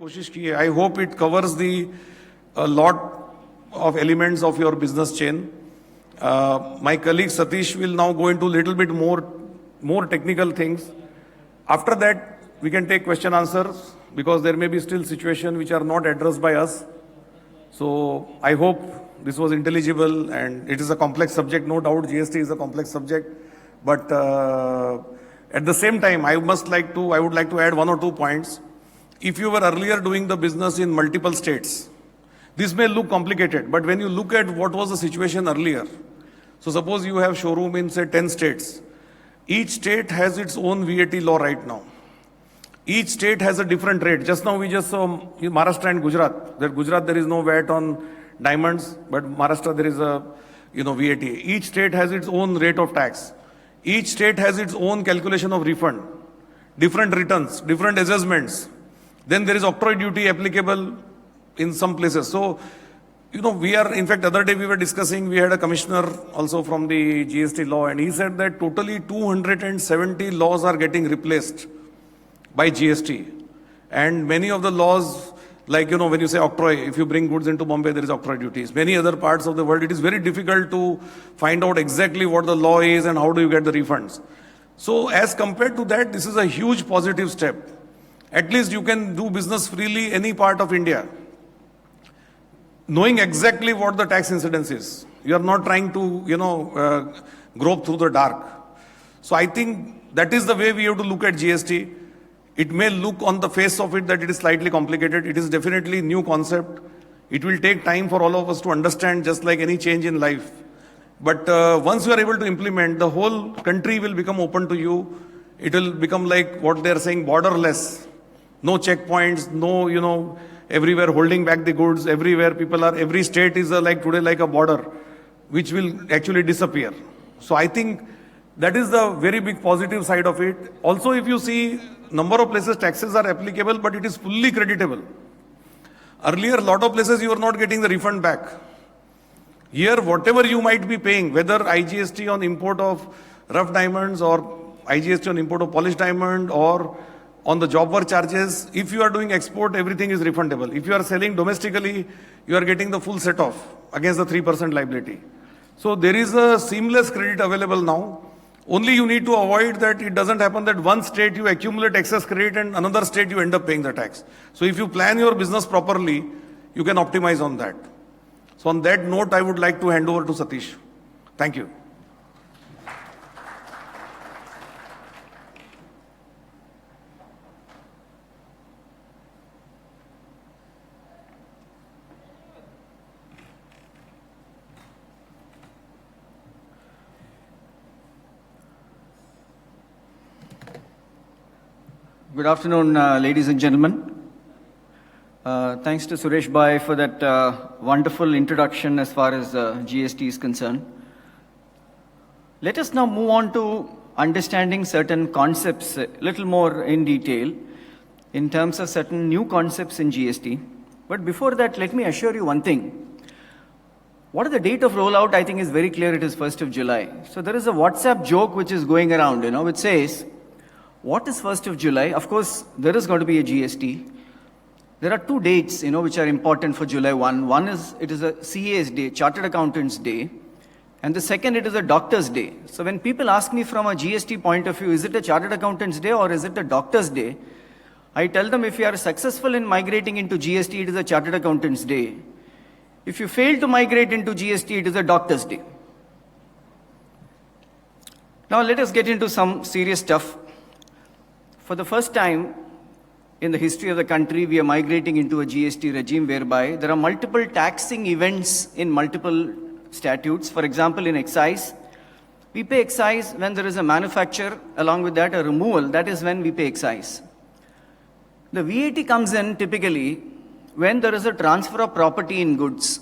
कोशिश की है. I hope it covers a lot of elements of your business chain. My colleague Satish will now go into little bit more technical things. After that, we can take question answers because there may be still situations which are not addressed by us. So I hope this was intelligible, and it is a complex subject, no doubt. GST is a complex subject, but at the same time, I would like to add one or two points. If you were earlier doing the business in multiple states, this may look complicated, but when you look at what was the situation earlier, so suppose you have showroom in say 10 states. Each state has its own VAT law right now. Each state has a different rate. Just now we just saw Maharashtra and Gujarat. That Gujarat there is no VAT on diamonds, but Maharashtra there is a VAT. Each state has its own rate of tax. Each state has its own calculation of refund, different returns, different assessments. Then there is octroi duty applicable in some places. So, we are, in fact, other day we were discussing, we had a commissioner also from the GST law, and he said that totally 270 laws are getting replaced by GST. And many of the laws, like, when you say octroi, if you bring goods into Bombay, there is octroi duties. Many other parts of the world, it is very difficult to find out exactly what the law is and how do you get the refunds. So, as compared to that, this is a huge positive step. At least you can do business freely any part of India, knowing exactly what the tax incidence is. You are not trying to, grope through the dark. So I think that is the way we have to look at GST. It may look on the face of it that it is slightly complicated. It is definitely a new concept. It will take time for all of us to understand, just like any change in life. But once you are able to implement, the whole country will become open to you. It will become like what they are saying, borderless. No checkpoints, no, everywhere holding back the goods, everywhere every state is like a border, which will actually disappear. So I think that is the very big positive side of it. Also, if you see, number of places taxes are applicable, but it is fully creditable. Earlier, a lot of places you were not getting the refund back. Here, whatever you might be paying, whether IGST on import of rough diamonds or IGST on import of polished diamond or on the job work charges, if you are doing export, everything is refundable. If you are selling domestically, you are getting the full set off against the 3% liability. So there is a seamless credit available now. Only you need to avoid that it doesn't happen that one state you accumulate excess credit and another state you end up paying the tax. So if you plan your business properly, you can optimize on that. So on that note, I would like to hand over to Satish. Thank you. Good afternoon, ladies and gentlemen. Thanks to Suresh Bhai for that wonderful introduction as far as GST is concerned. Let us now move on to understanding certain concepts a little more in detail in terms of certain new concepts in GST. But before that, let me assure you one thing. What is the date of rollout? I think is very clear. It is 1st of July. So there is a WhatsApp joke which is going around, which says, what is 1st of July? Of course, there is going to be a GST. There are two dates, which are important for July 1. One is, it is a CA's day, Chartered Accountants Day. And the second, it is a Doctor's Day. So when people ask me from a GST point of view, is it a Chartered Accountants Day or is it a Doctor's Day? I tell them if you are successful in migrating into GST, it is a Chartered Accountants Day. If you fail to migrate into GST, it is a Doctor's Day. Now let us get into some serious stuff. For the first time in the history of the country, we are migrating into a GST regime whereby there are multiple taxing events in multiple statutes. For example, in excise, we pay excise when there is a manufacture, along with that a removal, that is when we pay excise. The VAT comes in typically when there is a transfer of property in goods.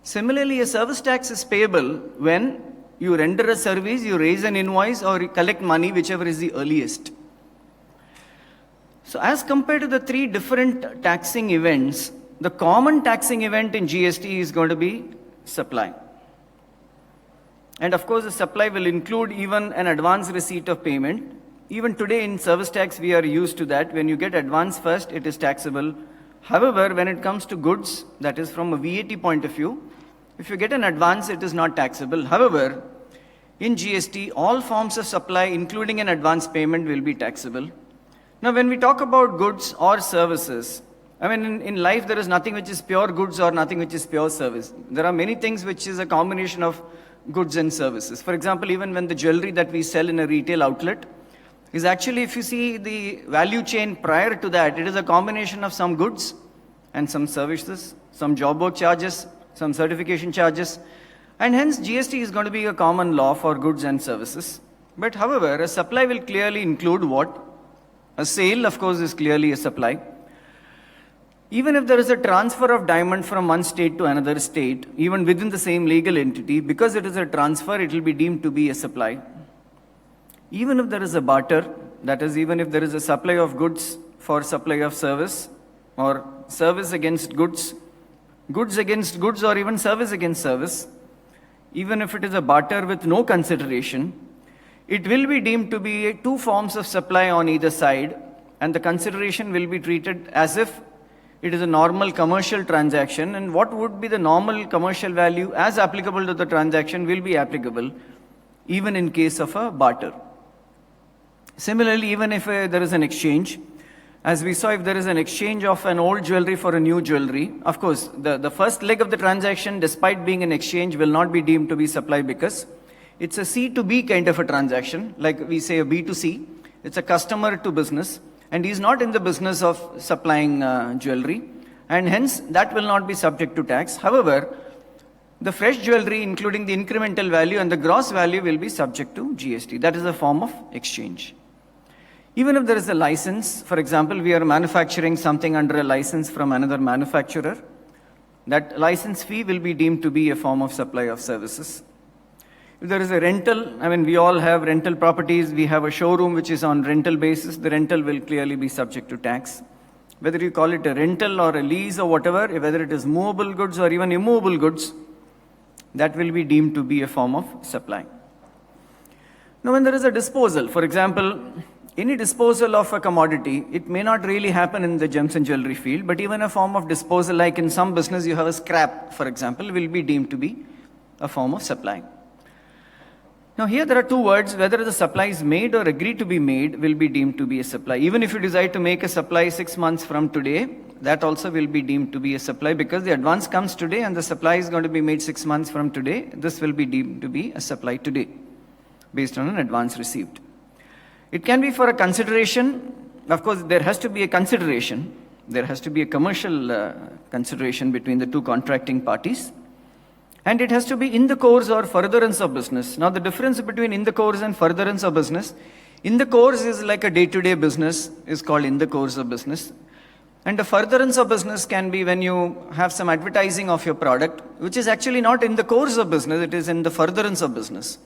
Similarly, a service tax is payable when you render a service, you raise an invoice or you collect money, whichever is the earliest. So as compared to the three different taxing events, the common taxing event in GST is going to be supply. And of course, the supply will include even an advance receipt of payment Even today in service tax, we are used to that. When you get advance first, it is taxable. However, when it comes to goods, that is from a VAT point of view, if you get an advance, it is not taxable. However, in GST, all forms of supply, including an advance payment, will be taxable. Now, when we talk about goods or services, I mean, in life, there is nothing which is pure goods or nothing which is pure service. There are many things which is a combination of goods and services. For example, even when the jewelry that we sell in a retail outlet is actually, if you see the value chain prior to that, it is a combination of some goods and some services, some job work charges, some certification charges, and hence GST is going to be a common law for goods and services. But however, a supply will clearly include what? A sale, of course, is clearly a supply. Even if there is a transfer of diamond from one state to another state, even within the same legal entity, because it is a transfer, it will be deemed to be a supply. Even if there is a barter, that is, even if there is a supply of goods for supply of service, or service against goods, goods against goods, or even service against service, even if it is a barter with no consideration, it will be deemed to be two forms of supply on either side, and the consideration will be treated as if it is a normal commercial transaction, and what would be the normal commercial value as applicable to the transaction will be applicable, even in case of a barter. Similarly, even if there is an exchange, as we saw, if there is an exchange of an old jewelry for a new jewelry, of course, the first leg of the transaction, despite being an exchange, will not be deemed to be supply because it's a C to B kind of a transaction, like we say a B to C. It's a customer to business, and he's not in the business of supplying jewelry, and hence that will not be subject to tax. However, the fresh jewelry, including the incremental value and the gross value, will be subject to GST. That is a form of exchange. Even if there is a license, for example, we are manufacturing something under a license from another manufacturer, that license fee will be deemed to be a form of supply of services. If there is a rental, I mean, we all have rental properties, we have a showroom which is on rental basis, the rental will clearly be subject to tax. Whether you call it a rental or a lease or whatever, whether it is movable goods or even immovable goods, that will be deemed to be a form of supply. Now, when there is a disposal, for example, any disposal of a commodity, it may not really happen in the gems and jewelry field, but even a form of disposal, like in some business you have a scrap, for example, will be deemed to be a form of supply. Now here there are two words, whether the supply is made or agreed to be made will be deemed to be a supply. Even if you decide to make a supply 6 months from today, that also will be deemed to be a supply because the advance comes today and the supply is going to be made 6 months from today. This will be deemed to be a supply today based on an advance received. It can be for a consideration. Of course, there has to be a consideration. There has to be a commercial consideration between the two contracting parties. And it has to be in the course or furtherance of business. Now, the difference between in the course and furtherance of business, in the course is like a day-to-day business, is called in the course of business. And the furtherance of business can be when you have some advertising of your product, which is actually not in the course of business, it is in the furtherance of business.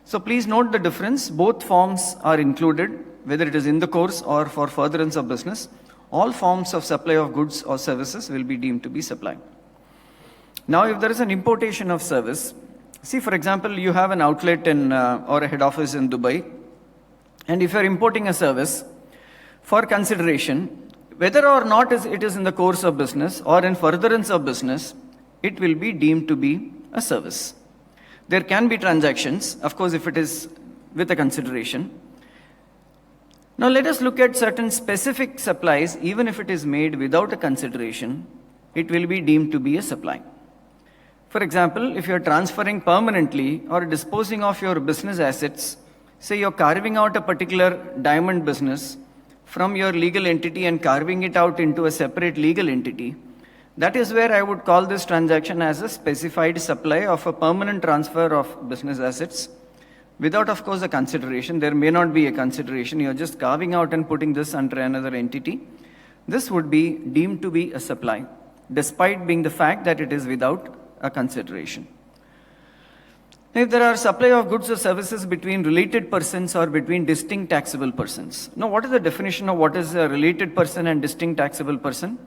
So please note the difference. Both forms are included, whether it is in the course or for furtherance of business. All forms of supply of goods or services will be deemed to be supply. Now, if there is an importation of service, see, for example, you have an outlet in or a head office in Dubai, and if you are importing a service for consideration, whether or not it is in the course of business or in furtherance of business, it will be deemed to be a service. There can be transactions, of course, if it is with a consideration. Now, let us look at certain specific supplies. Even if it is made without a consideration, it will be deemed to be a supply. For example, if you are transferring permanently or disposing of your business assets, say you're carving out a particular diamond business from your legal entity and carving it out into a separate legal entity, that is where I would call this transaction as a specified supply of a permanent transfer of business assets without, of course, a consideration. There may not be a consideration. You're just carving out and putting this under another entity. This would be deemed to be a supply, despite being the fact that it is without a consideration. If there are supply of goods or services between related persons or between distinct taxable persons. Now, what is the definition of what is a related person and distinct taxable person?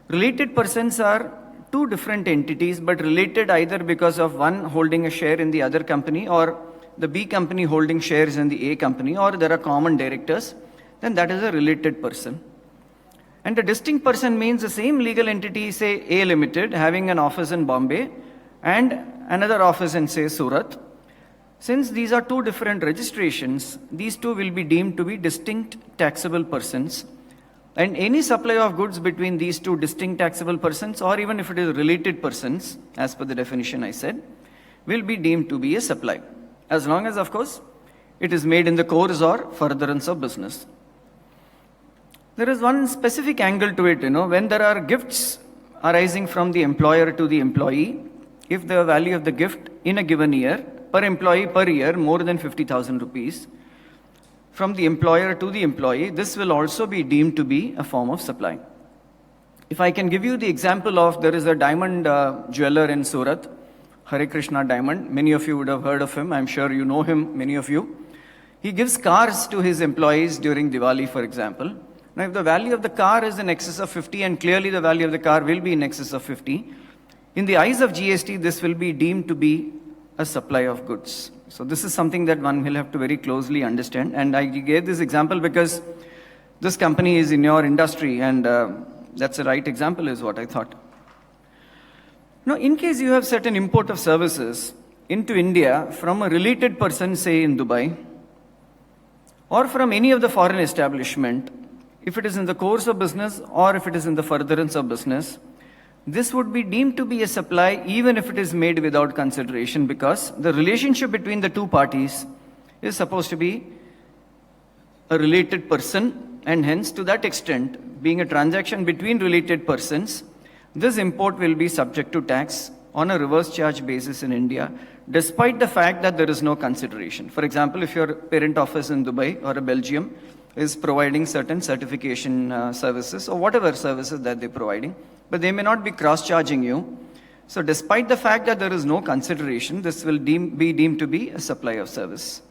Related persons are two different entities, but related either because of one holding a share in the other company or the B company holding shares in the A company, or there are common directors, then that is a related person. And a distinct person means the same legal entity, say A Limited, having an office in Bombay and another office in, say, Surat. Since these are two different registrations, these two will be deemed to be distinct taxable persons. And any supply of goods between these two distinct taxable persons, or even if it is related persons, as per the definition I said, will be deemed to be a supply. As long as, of course, it is made in the course or furtherance of business. There is one specific angle to it, when there are gifts arising from the employer to the employee, if the value of the gift in a given year, per employee per year, more than 50,000 rupees, from the employer to the employee, this will also be deemed to be a form of supply. If I can give you the example of, there is a diamond jeweler in Surat, Hare Krishna Diamond. Many of you would have heard of him. I'm sure you know him, many of you. He gives cars to his employees during Diwali, for example. Now, if the value of the car is in excess of 50, and clearly the value of the car will be in excess of 50, in the eyes of GST, this will be deemed to be a supply of goods. So this is something that one will have to very closely understand. And I gave this example because this company is in your industry, and that's the right example is what I thought. Now, in case you have certain import of services into India from a related person, say in Dubai, or from any of the foreign establishment, if it is in the course of business or if it is in the furtherance of business, this would be deemed to be a supply even if it is made without consideration, because the relationship between the two parties is supposed to be a related person, and hence to that extent, being a transaction between related persons, this import will be subject to tax on a reverse charge basis in India, despite the fact that there is no consideration. For example, if your parent office in Dubai or Belgium is providing certain certification services or whatever services that they're providing, but they may not be cross-charging you. So despite the fact that there is no consideration, this will be deemed to be a supply of service.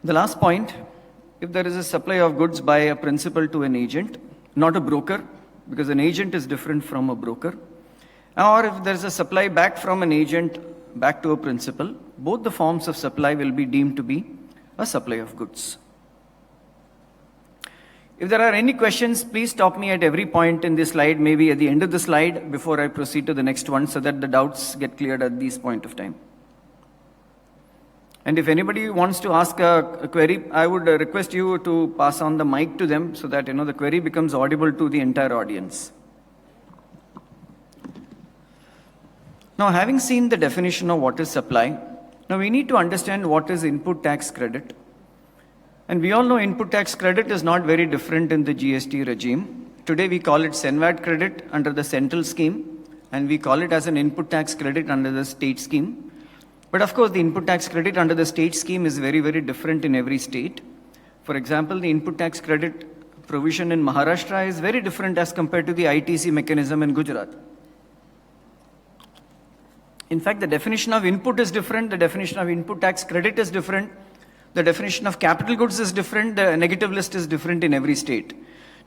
The last point, if there is a supply of goods by a principal to an agent, not a broker, because an agent is different from a broker, or if there is a supply back from an agent back to a principal, both the forms of supply will be deemed to be a supply of goods. If there are any questions, please stop me at every point in this slide, maybe at the end of the slide before I proceed to the next one, so that the doubts get cleared at this point of time. And if anybody wants to ask a query, I would request you to pass on the mic to them so that the query becomes audible to the entire audience. Now, having seen the definition of what is supply, now we need to understand what is input tax credit. And we all know input tax credit is not very different in the GST regime. Today we call it CENVAT credit under the central scheme, and we call it as an input tax credit under the state scheme. But of course, the input tax credit under the state scheme is very, very different in every state. For example, the input tax credit provision in Maharashtra is very different as compared to the ITC mechanism in Gujarat. In fact, the definition of input is different, the definition of input tax credit is different, the definition of capital goods is different, the negative list is different in every state.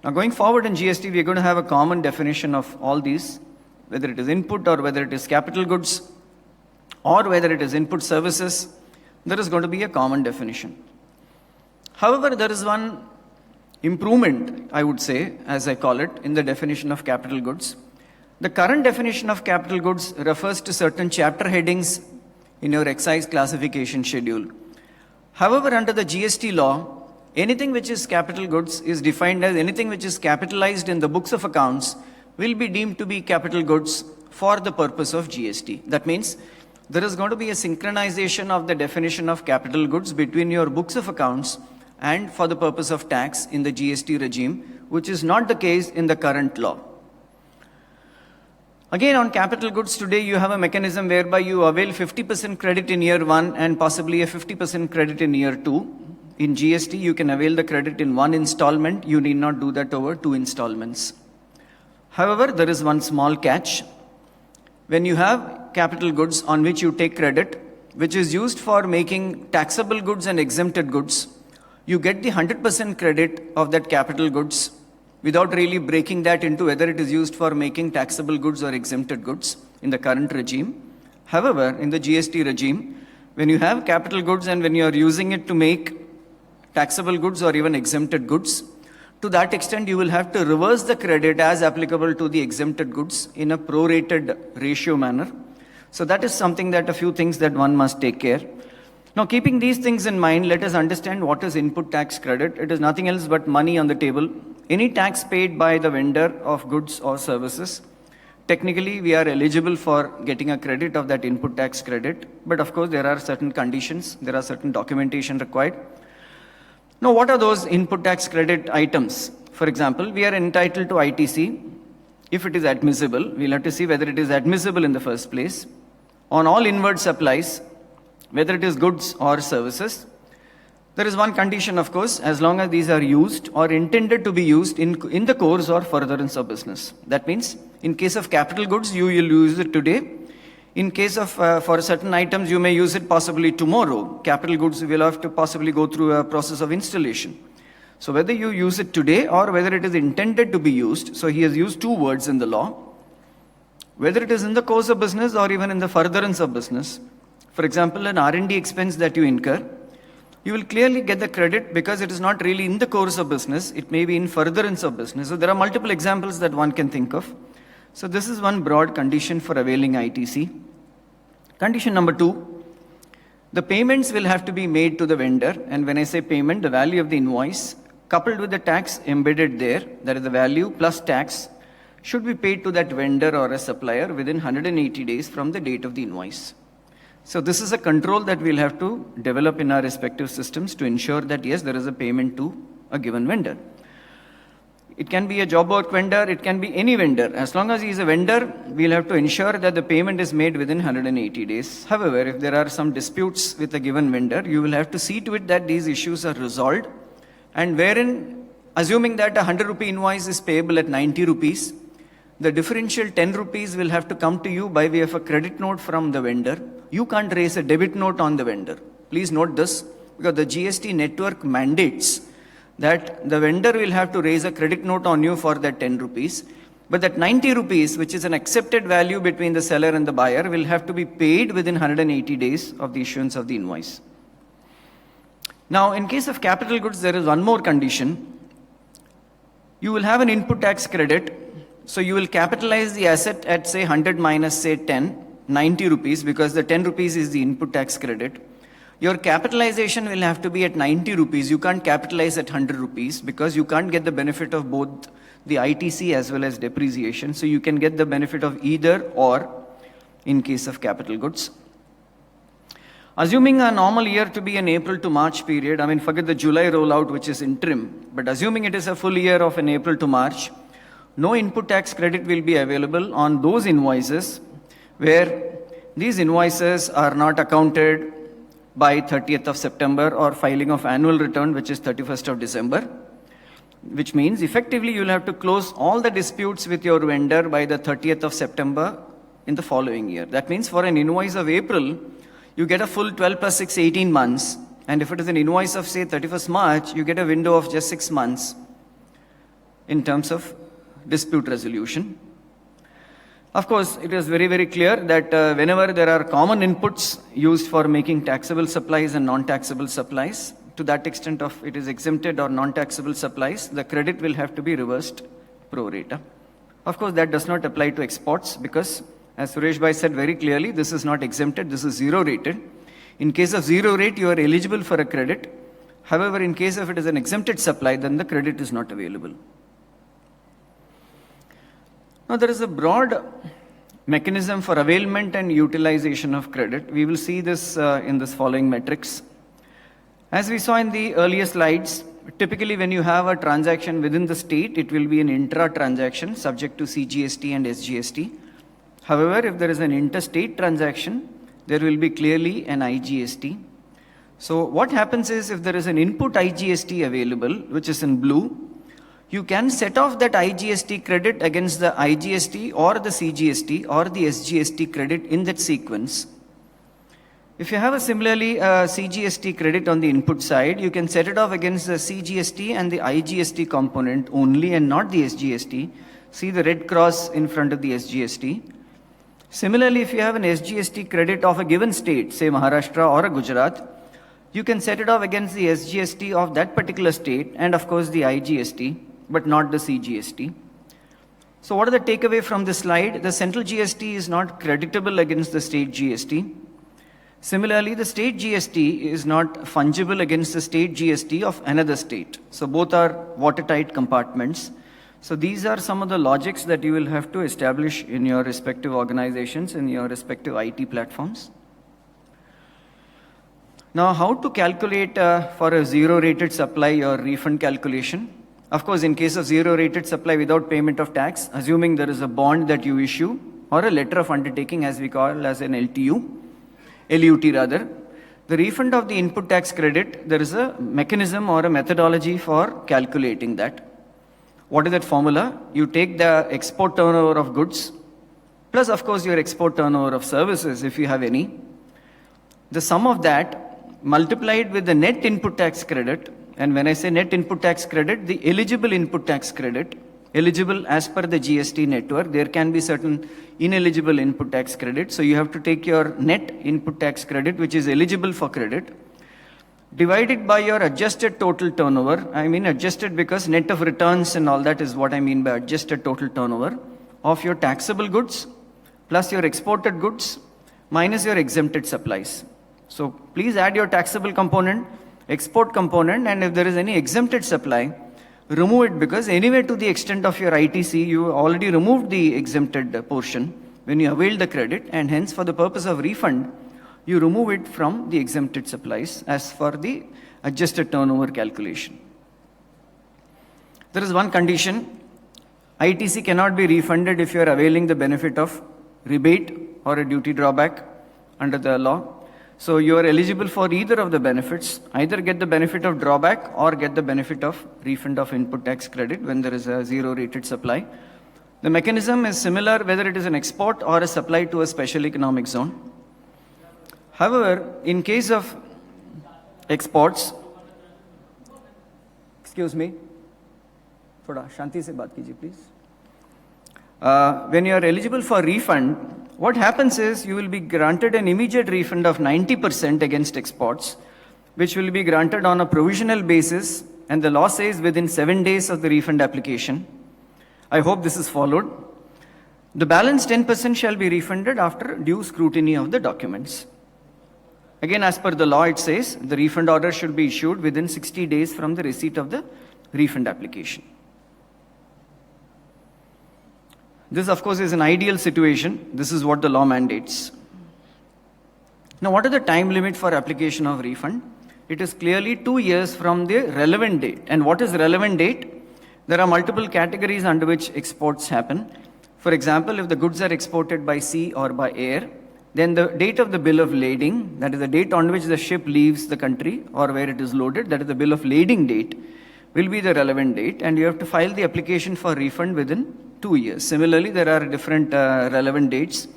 Now, going forward in GST, we are going to have a common definition of all these, whether it is input or whether it is capital goods or whether it is input services, there is going to be a common definition. However, there is one improvement, I would say, as I call it, in the definition of capital goods. The current definition of capital goods refers to certain chapter headings in your excise classification schedule. However, under the GST law, anything which is capital goods is defined as anything which is capitalized in the books of accounts will be deemed to be capital goods for the purpose of GST. That means there is going to be a synchronization of the definition of capital goods between your books of accounts and for the purpose of tax in the GST regime, which is not the case in the current law. Again, on capital goods today, you have a mechanism whereby you avail 50% credit in year 1 and possibly a 50% credit in year 2. In GST, you can avail the credit in one installment. You need not do that over 2 installments. However, there is one small catch. When you have capital goods on which you take credit, which is used for making taxable goods and exempted goods, you get the 100% credit of that capital goods without really breaking that into whether it is used for making taxable goods or exempted goods in the current regime. However, in the GST regime, When you have capital goods and when you are using it to make taxable goods or even exempted goods, to that extent you will have to reverse the credit as applicable to the exempted goods in a prorated ratio manner. So that is something that a few things that one must take care. Now, keeping these things in mind, let us understand what is input tax credit. It is nothing else but money on the table. Any tax paid by the vendor of goods or services, technically we are eligible for getting a credit of that input tax credit. But of course, there are certain conditions, there are certain documentation required. Now, what are those input tax credit items? For example, we are entitled to ITC. If it is admissible, we'll have to see whether it is admissible in the first place. On all inward supplies, whether it is goods or services. There is one condition, of course, as long as these are used or intended to be used in the course or furtherance of business. That means, in case of capital goods, you will use it today. In case of, for certain items, you may use it possibly tomorrow. Capital goods will have to possibly go through a process of installation. So whether you use it today or whether it is intended to be used, so he has used two words in the law, whether it is in the course of business or even in the furtherance of business. For example, an R&D expense that you incur, you will clearly get the credit because it is not really in the course of business, it may be in furtherance of business. So there are multiple examples that one can think of. So this is one broad condition for availing ITC. Condition number 2, the payments will have to be made to the vendor, and when I say payment, the value of the invoice coupled with the tax embedded there, that is the value plus tax, should be paid to that vendor or a supplier within 180 days from the date of the invoice. So this is a control that we'll have to develop in our respective systems to ensure that yes, there is a payment to a given vendor. It can be a job work vendor, it can be any vendor. As long as he is a vendor, we'll have to ensure that the payment is made within 180 days. However, if there are some disputes with a given vendor, you will have to see to it that these issues are resolved, and wherein, assuming that a 100 rupee invoice is payable at 90 rupees, the differential 10 rupees will have to come to you by way of a credit note from the vendor. You can't raise a debit note on the vendor. Please note this, because the GST network mandates that the vendor will have to raise a credit note on you for that 10 rupees. But that 90 rupees, which is an accepted value between the seller and the buyer, will have to be paid within 180 days of the issuance of the invoice. Now, in case of capital goods, there is one more condition. You will have an input tax credit. So you will capitalize the asset at say 100 minus say 10, 90 rupees, because the 10 rupees is the input tax credit. Your capitalization will have to be at 90 rupees. You can't capitalize at 100 rupees because you can't get the benefit of both the ITC as well as depreciation. So you can get the benefit of either or in case of capital goods. Assuming a normal year to be an April to March period, I mean forget the July rollout which is interim, but assuming it is a full year of an April to March, no input tax credit will be available on those invoices where these invoices are not accounted by 30th of September or filing of annual return, which is 31st of December, which means effectively you will have to close all the disputes with your vendor by the 30th of September in the following year. That means for an invoice of April, you get a full 12 plus 6, 18 months. And if it is an invoice of say 31st March, you get a window of just 6 months in terms of dispute resolution. Of course, it is very, very clear that whenever there are common inputs used for making taxable supplies and non-taxable supplies, to that extent of it is exempted or non-taxable supplies, the credit will have to be reversed pro rata. Of course, that does not apply to exports because, as Suresh Bhai said very clearly, this is not exempted, this is zero rated. In case of zero rate, you are eligible for a credit. However, in case of it is an exempted supply, then the credit is not available. Now, there is a broad mechanism for availment and utilization of credit. We will see this in this following metrics. As we saw in the earlier slides, typically when you have a transaction within the state, it will be an intra-transaction subject to CGST and SGST. However, if there is an interstate transaction, there will be clearly an IGST. So what happens is if there is an input IGST available, which is in blue, you can set off that IGST credit against the IGST or the CGST or the SGST credit in that sequence. If you have a similarly CGST credit on the input side, you can set it off against the CGST and the IGST component only and not the SGST. See the red cross in front of the SGST. Similarly, if you have an SGST credit of a given state, say Maharashtra or a Gujarat, you can set it off against the SGST of that particular state and of course the IGST, but not the CGST. So what are the takeaway from this slide? The central GST is not creditable against the state GST. Similarly, the state GST is not fungible against the state GST of another state. So both are watertight compartments. So these are some of the logics that you will have to establish in your respective organizations, in your respective IT platforms. Now, how to calculate for a zero-rated supply or refund calculation? Of course, in case of zero-rated supply without payment of tax, assuming there is a bond that you issue or a letter of undertaking, as we call as an LUT rather, the refund of the input tax credit, there is a mechanism or a methodology for calculating that. What is that formula? You take the export turnover of goods, plus of course your export turnover of services if you have any. The sum of that multiplied with the net input tax credit, and when I say net input tax credit, the eligible input tax credit, eligible as per the GST network, there can be certain ineligible input tax credit. So you have to take your net input tax credit, which is eligible for credit, divided by your adjusted total turnover. I mean adjusted because net of returns and all that is what I mean by adjusted total turnover of your taxable goods plus your exported goods minus your exempted supplies. So please add your taxable component, export component, and if there is any exempted supply, remove it, because anyway to the extent of your ITC, you already removed the exempted portion when you availed the credit, and hence for the purpose of refund, you remove it from the exempted supplies as for the adjusted turnover calculation. There is one condition: ITC cannot be refunded if you are availing the benefit of rebate or a duty drawback under the law. So you are eligible for either of the benefits, either get the benefit of drawback or get the benefit of refund of input tax credit when there is a zero-rated supply. The mechanism is similar whether it is an export or a supply to a special economic zone. However, in case of exports, excuse me, thoda shanti se baat kijiye please. When you are eligible for refund, what happens is you will be granted an immediate refund of 90% against exports, which will be granted on a provisional basis, and the law says within 7 days of the refund application. I hope this is followed. The balance 10% shall be refunded after due scrutiny of the documents. Again, as per the law, it says the refund order should be issued within 60 days from the receipt of the refund application. This, of course, is an ideal situation. This is what the law mandates. Now, what is the time limit for application of refund? It is clearly 2 years from the relevant date. And what is relevant date? There are multiple categories under which exports happen. For example, if the goods are exported by sea or by air, then the date of the bill of lading, that is the date on which the ship leaves the country or where it is loaded, that is the bill of lading date, will be the relevant date, and you have to file the application for refund within 2 years. Similarly, there are different relevant dates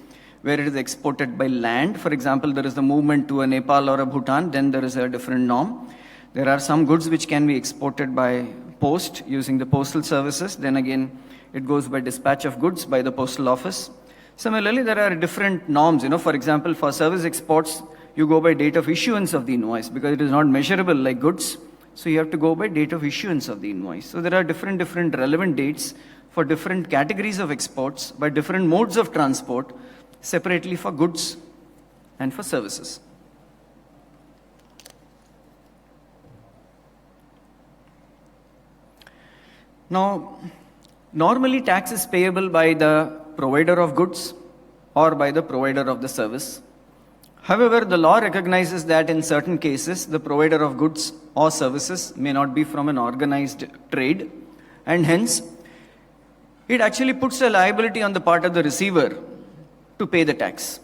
where it is exported by land. For example, there is the movement to a Nepal or a Bhutan, then there is a different norm. There are some goods which can be exported by post using the postal services. Then again, it goes by dispatch of goods by the postal office. Similarly, there are different norms. For example, for service exports, you go by date of issuance of the invoice because it is not measurable like goods. So you have to go by date of issuance of the invoice. So there are different relevant dates for different categories of exports by different modes of transport, separately for goods and for services. Now, normally tax is payable by the provider of goods or by the provider of the service. However, the law recognizes that in certain cases, the provider of goods or services may not be from an organized trade, and hence, it actually puts a liability on the part of the receiver to pay the tax.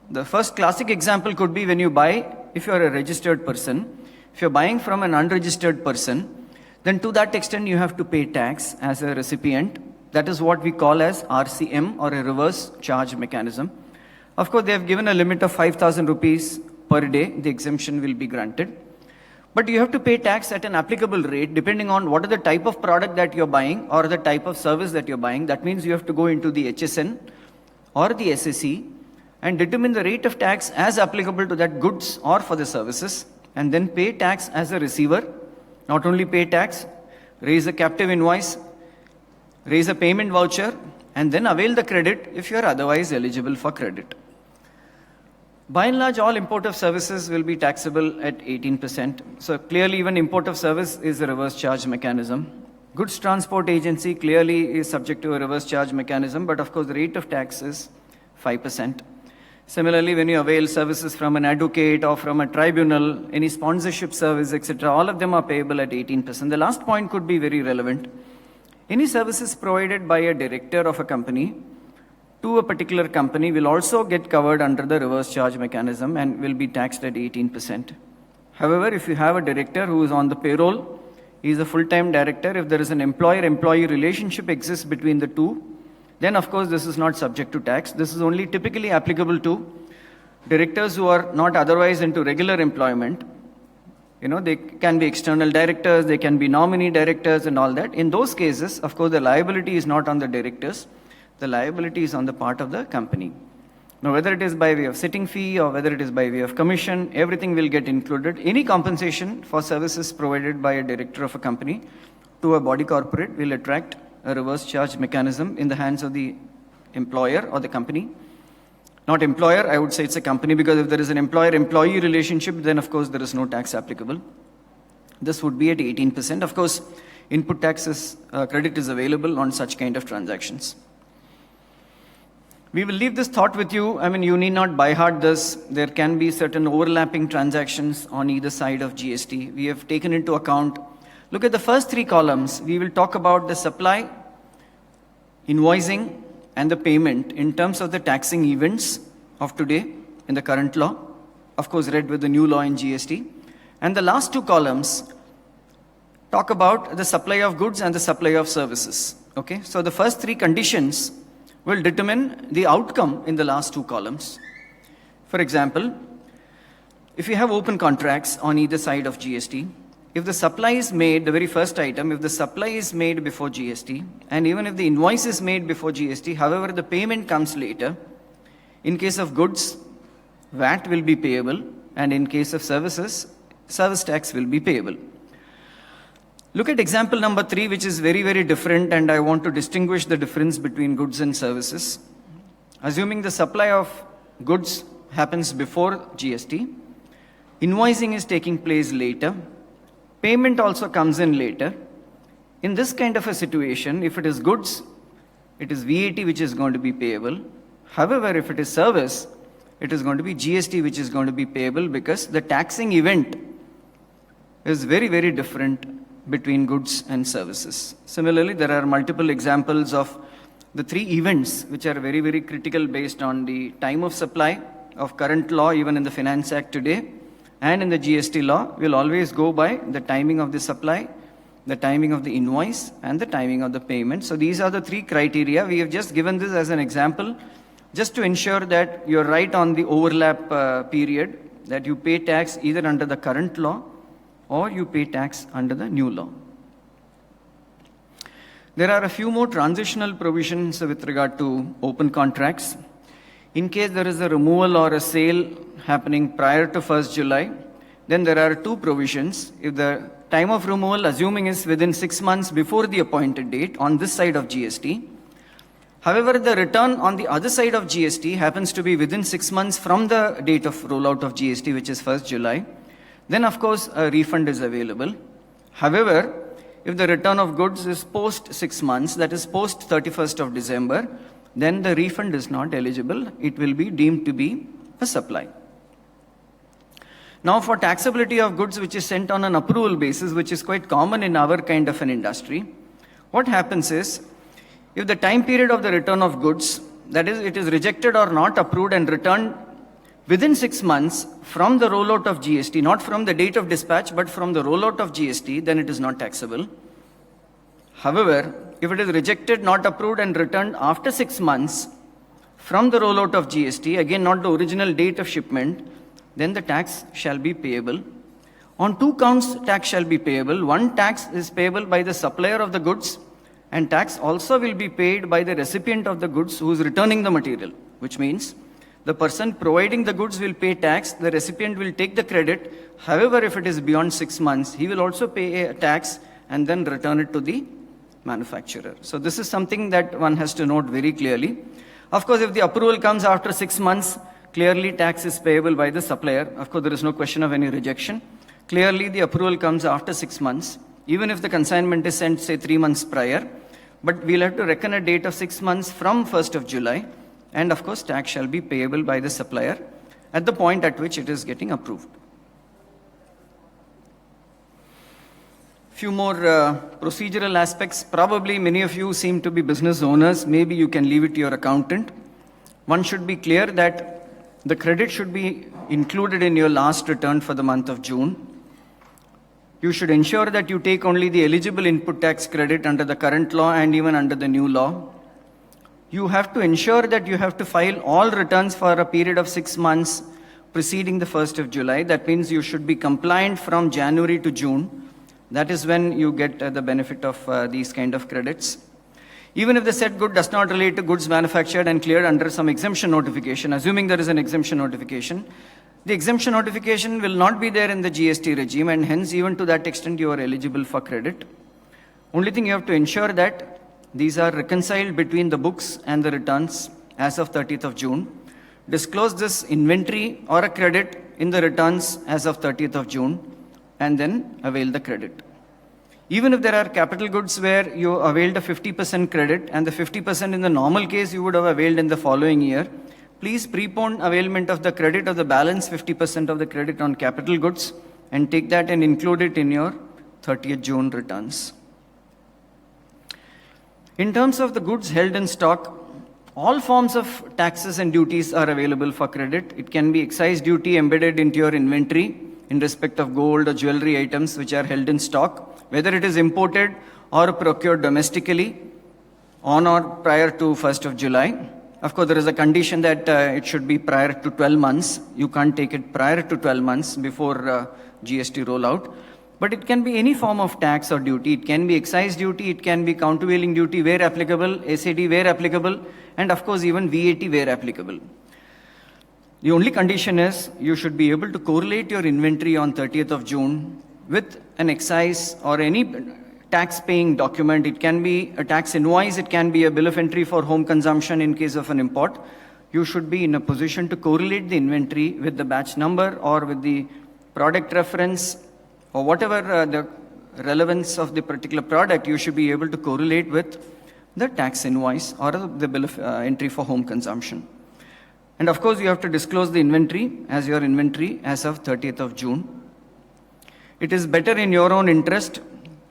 The first classic example could be when you buy, if you are a registered person, if you are buying from an unregistered person, then to that extent you have to pay tax as a recipient. That is what we call as RCM, or a reverse charge mechanism. Of course, they have given a limit of 5,000 rupees per day. The exemption will be granted. But you have to pay tax at an applicable rate depending on what are the type of product that you're buying or the type of service that you're buying. That means you have to go into the HSN or the SSE and determine the rate of tax as applicable to that goods or for the services, and then pay tax as a receiver. Not only pay tax, raise a captive invoice, raise a payment voucher, and then avail the credit if you are otherwise eligible for credit. By and large, all import of services will be taxable at 18%. So clearly, even import of service is a reverse charge mechanism. Goods transport agency clearly is subject to a reverse charge mechanism, but of course the rate of tax is 5%. Similarly, when you avail services from an advocate or from a tribunal, any sponsorship service, etc., all of them are payable at 18%. The last point could be very relevant. Any services provided by a director of a company to a particular company will also get covered under the reverse charge mechanism and will be taxed at 18%. However, if you have a director who is on the payroll, he is a full-time director, if there is an employer-employee relationship exists between the two, then of course this is not subject to tax. This is only typically applicable to directors who are not otherwise into regular employment. They can be external directors, they can be nominee directors and all that. In those cases, of course, the liability is not on the directors. The liability is on the part of the company. Now, whether it is by way of sitting fee or whether it is by way of commission, everything will get included. Any compensation for services provided by a director of a company to a body corporate will attract a reverse charge mechanism in the hands of the employer or the company. Not employer, I would say it's a company, because if there is an employer-employee relationship, then of course there is no tax applicable. This would be at 18%. Of course, input taxes credit is available on such kind of transactions. We will leave this thought with you. You need not by heart this. There can be certain overlapping transactions on either side of GST. We have taken into account. Look at the first three columns. We will talk about the supply, invoicing, and the payment in terms of the taxing events of today in the current law, of course read with the new law in GST. And the last two columns talk about the supply of goods and the supply of services. Okay, so the first three conditions will determine the outcome in the last two columns. For example, if you have open contracts on either side of GST, if the supply is made, the very first item, if the supply is made before GST, and even if the invoice is made before GST, however, the payment comes later, in case of goods, VAT will be payable, and in case of services, service tax will be payable. Look at example number 3, which is very, very different, and I want to distinguish the difference between goods and services. Assuming the supply of goods happens before GST, invoicing is taking place later, payment also comes in later. In this kind of a situation, if it is goods, it is VAT which is going to be payable. However, if it is service, it is going to be GST which is going to be payable, because the taxing event is very, very different between goods and services. Similarly, there are multiple examples of the three events which are very, very critical based on the time of supply of current law, even in the Finance Act today, and in the GST law. Will always go by the timing of the supply, the timing of the invoice, and the timing of the payment. So these are the three criteria. We have just given this as an example, just to ensure that you're right on the overlap period, that you pay tax either under the current law or you pay tax under the new law. There are a few more transitional provisions with regard to open contracts. In case there is a removal or a sale happening prior to 1st July, then there are two provisions. If the time of removal, assuming is within 6 months before the appointed date on this side of GST, however, the return on the other side of GST happens to be within 6 months from the date of rollout of GST, which is 1st July, then of course a refund is available. However, if the return of goods is post 6 months, that is post 31st of December, then the refund is not eligible. It will be deemed to be a supply. Now, for taxability of goods which is sent on an approval basis, which is quite common in our kind of an industry, what happens is, if the time period of the return of goods, that is, it is rejected or not approved and returned within 6 months from the rollout of GST, not from the date of dispatch, but from the rollout of GST, then it is not taxable. However, if it is rejected, not approved, and returned after 6 months from the rollout of GST, again not the original date of shipment, then the tax shall be payable. On 2 counts, tax shall be payable. One, tax is payable by the supplier of the goods, And tax also will be paid by the recipient of the goods who is returning the material, which means the person providing the goods will pay tax, the recipient will take the credit. However, if it is beyond 6 months, he will also pay a tax and then return it to the manufacturer. So this is something that one has to note very clearly. Of course, if the approval comes after 6 months, clearly tax is payable by the supplier. Of course, there is no question of any rejection. Clearly, the approval comes after 6 months, even if the consignment is sent, say, 3 months prior. But we'll have to reckon a date of 6 months from 1st of July. And of course, tax shall be payable by the supplier at the point at which it is getting approved. Few more procedural aspects. Probably many of you seem to be business owners. Maybe you can leave it to your accountant. One should be clear that the credit should be included in your last return for the month of June. You should ensure that you take only the eligible input tax credit under the current law and even under the new law. You have to ensure that you have to file all returns for a period of 6 months preceding the 1st of July. That means you should be compliant from January to June. That is when you get the benefit of these kind of credits. Even if the said good does not relate to goods manufactured and cleared under some exemption notification, assuming there is an exemption notification, the exemption notification will not be there in the GST regime, and hence even to that extent you are eligible for credit. Only thing you have to ensure that these are reconciled between the books and the returns as of 30th of June. Disclose this inventory or a credit in the returns as of 30th of June and then avail the credit. Even if there are capital goods where you availed a 50% credit and the 50% in the normal case you would have availed in the following year, please prepone availment of the credit of the balance 50% of the credit on capital goods and take that and include it in your 30th June returns. In terms of the goods held in stock, all forms of taxes and duties are available for credit. It can be excise duty embedded into your inventory in respect of gold or jewelry items which are held in stock, whether it is imported or procured domestically on or prior to 1st of July. Of course, there is a condition that it should be prior to 12 months. You can't take it prior to 12 months before GST rollout. But it can be any form of tax or duty. It can be excise duty, it can be countervailing duty where applicable, SAD where applicable, and of course even VAT where applicable. The only condition is you should be able to correlate your inventory on 30th of June with an excise or any tax paying document. It can be a tax invoice, it can be a bill of entry for home consumption in case of an import. You should be in a position to correlate the inventory with the batch number or with the product reference or whatever the relevance of the particular product. You should be able to correlate with the tax invoice or the bill of entry for home consumption. And of course, you have to disclose the inventory as your inventory as of 30th of June. It is better in your own interest.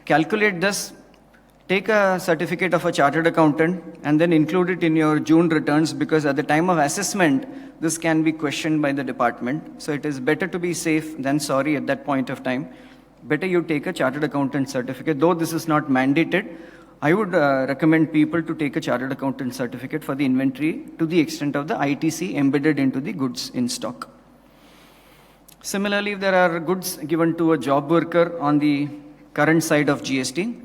Calculate this, take a certificate of a chartered accountant and then include it in your June returns, because at the time of assessment, this can be questioned by the department. So it is better to be safe than sorry at that point of time. Better you take a chartered accountant certificate. Though this is not mandated, I would recommend people to take a chartered accountant certificate for the inventory to the extent of the ITC embedded into the goods in stock. Similarly, if there are goods given to a job worker on the current side of GST,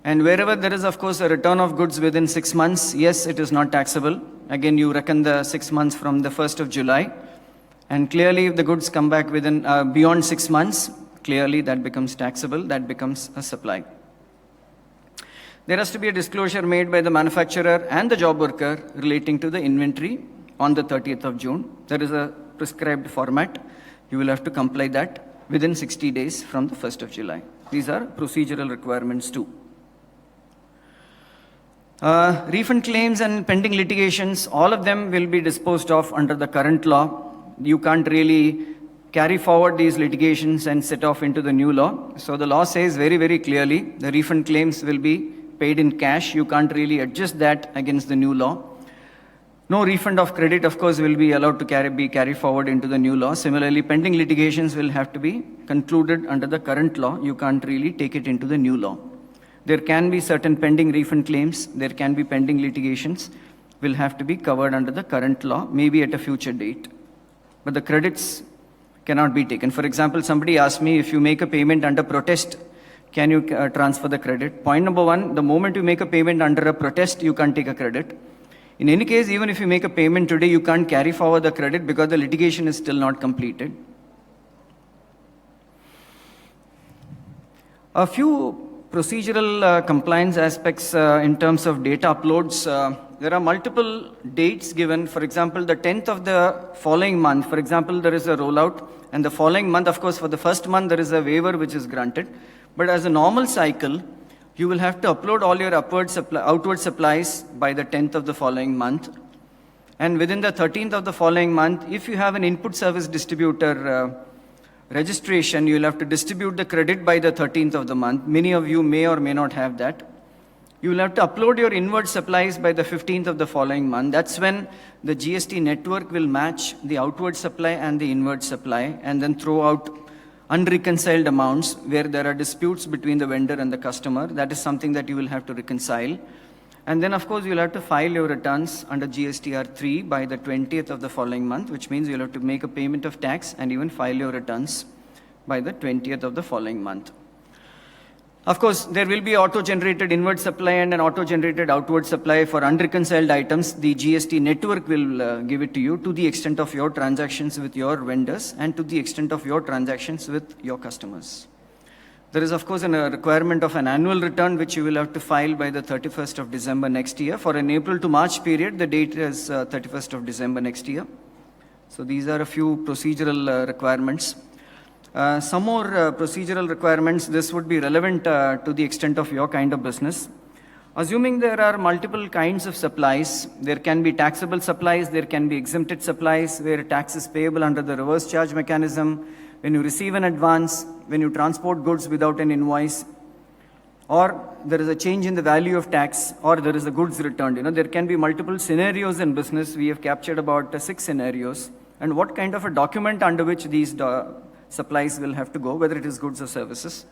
and wherever there is, of course, a return of goods within 6 months, yes, it is not taxable. Again, you reckon the 6 months from the 1st of July. And clearly, if the goods come back within beyond 6 months, clearly that becomes taxable, that becomes a supply. There has to be a disclosure made by the manufacturer and the job worker relating to the inventory on the 30th of June. There is a prescribed format. You will have to comply that within 60 days from the 1st of July. These are procedural requirements too. Refund claims and pending litigations, all of them will be disposed of under the current law. You can't really carry forward these litigations and set off into the new law. So the law says very, very clearly, the refund claims will be paid in cash. You can't really adjust that against the new law. No refund of credit, of course, will be allowed to carry forward into the new law. Similarly, pending litigations will have to be concluded under the current law. You can't really take it into the new law. There can be certain pending refund claims. There can be pending litigations will have to be covered under the current law, maybe at a future date. But the credits cannot be taken. For example, somebody asked me, if you make a payment under protest can you transfer the credit. Point number one, the moment you make a payment under a protest, you can't take a credit. In any case, even if you make a payment today, you can't carry forward the credit because the litigation is still not completed. A few procedural compliance aspects in terms of data uploads. There are multiple dates given. For example, the 10th of the following month, for example, there is a rollout, and the following month, of course, for the first month, there is a waiver which is granted. But as a normal cycle, you will have to upload all your outward supplies by the 10th of the following month. And within the 13th of the following month, if you have an input service distributor registration, you will have to distribute the credit by the 13th of the month. Many of you may or may not have that. You will have to upload your inward supplies by the 15th of the following month. That's when the GST network will match the outward supply and the inward supply and then throw out unreconciled amounts where there are disputes between the vendor and the customer. That is something that you will have to reconcile. And then, of course, you'll have to file your returns under GSTR 3 by the 20th of the following month, which means you'll have to make a payment of tax and even file your returns by the 20th of the following month. Of course, there will be auto-generated inward supply and an auto-generated outward supply for unreconciled items. The GST network will give it to you to the extent of your transactions with your vendors and to the extent of your transactions with your customers. There is, of course, a requirement of an annual return, which you will have to file by the 31st of December next year. For an April to March period, the date is 31st of December next year. So these are a few procedural requirements. Some more procedural requirements. This would be relevant to the extent of your kind of business. Assuming there are multiple kinds of supplies, there can be taxable supplies, there can be exempted supplies where tax is payable under the reverse charge mechanism, when you receive an advance, when you transport goods without an invoice, or there is a change in the value of tax, or there is a goods returned. There can be multiple scenarios in business. We have captured about 6 scenarios. And what kind of a document under which these supplies will have to go, whether it is goods or services.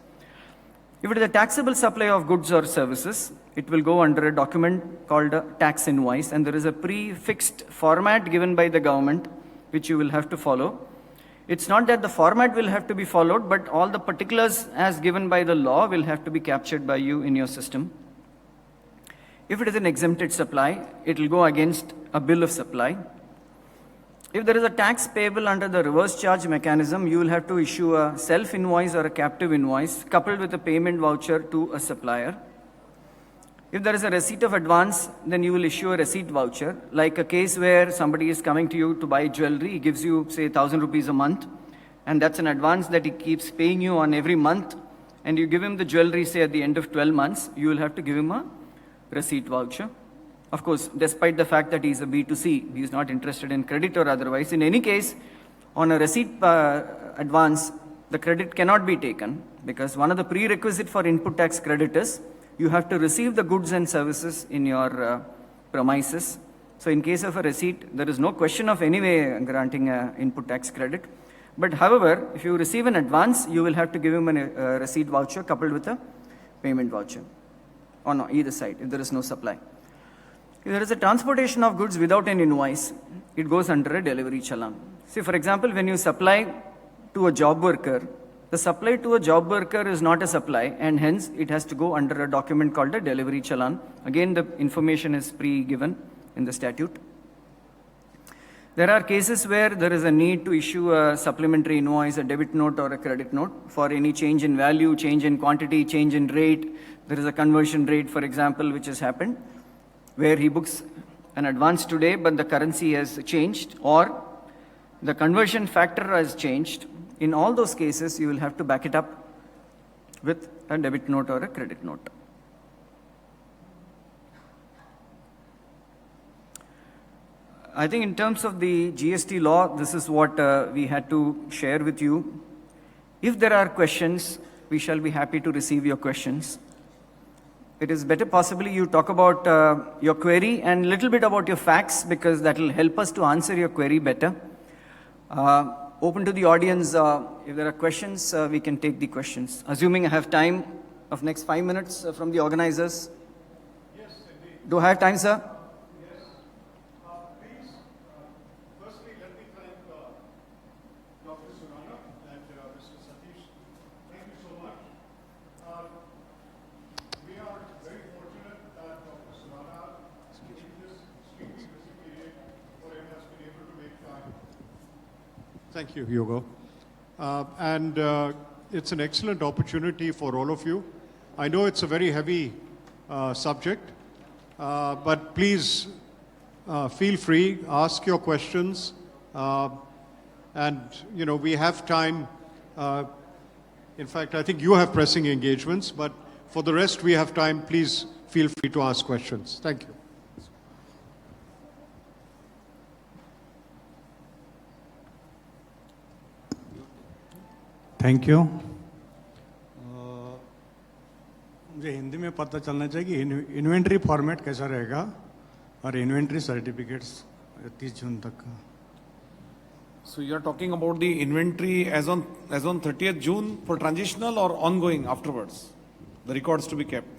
If it is a taxable supply of goods or services, it will go under a document called a tax invoice, and there is a prefixed format given by the government which you will have to follow. It's not that the format will have to be followed, but all the particulars as given by the law will have to be captured by you in your system. If it is an exempted supply, it will go against a bill of supply. If there is a tax payable under the reverse charge mechanism, you will have to issue a self-invoice or a captive invoice coupled with a payment voucher to a supplier. If there is a receipt of advance, then you will issue a receipt voucher, like a case where somebody is coming to you to buy jewelry. He gives you, say, 1,000 rupees a month, and that's an advance that he keeps paying you on every month, and you give him the jewelry, say, at the end of 12 months, you will have to give him a receipt voucher. Of course, despite the fact that he is a B2C, he is not interested in credit or otherwise. In any case, on a receipt advance, the credit cannot be taken because one of the prerequisites for input tax credit is you have to receive the goods and services in your premises. So in case of a receipt, there is no question of anyway granting an input tax credit. But however, if you receive an advance, you will have to give him a receipt voucher coupled with a payment voucher on either side if there is no supply. If there is a transportation of goods without an invoice, it goes under a delivery challan. See, for example, when you supply to a job worker, the supply to a job worker is not a supply, and hence it has to go under a document called a delivery challan. Again, the information is pre-given in the statute. There are cases where there is a need to issue a supplementary invoice, a debit note or a credit note for any change in value, change in quantity, change in rate. There is a conversion rate, for example, which has happened, where he books an advance today, but the currency has changed, or the conversion factor has changed. In all those cases, you will have to back it up with a debit note or a credit note. I think in terms of the GST law, this is what we had to share with you. If there are questions, we shall be happy to receive your questions. It is better possibly you talk about your query and a little bit about your facts, because that will help us to answer your query better. Open to the audience. If there are questions, we can take the questions. Assuming I have time of next 5 minutes from the organizers. Yes, indeed. Do I have time, sir? Yes. Please, firstly, let me thank Dr. Surana and Mr. Satish. Thank you so much. Thank you, Hugo. It's an excellent opportunity for all of you. I know it's a very heavy subject, but please feel free, ask your questions, and we have time. In fact, I think you have pressing engagements, but for the rest, we have time. Please feel free to ask questions. Thank you. Thank you. मुझे हिंदी में पता चलना चाहिए कि inventory format कैसा रहेगा और inventory certificates 30 जून तक का। So you are talking about the inventory as on 30th June for transitional or ongoing afterwards, the records to be kept.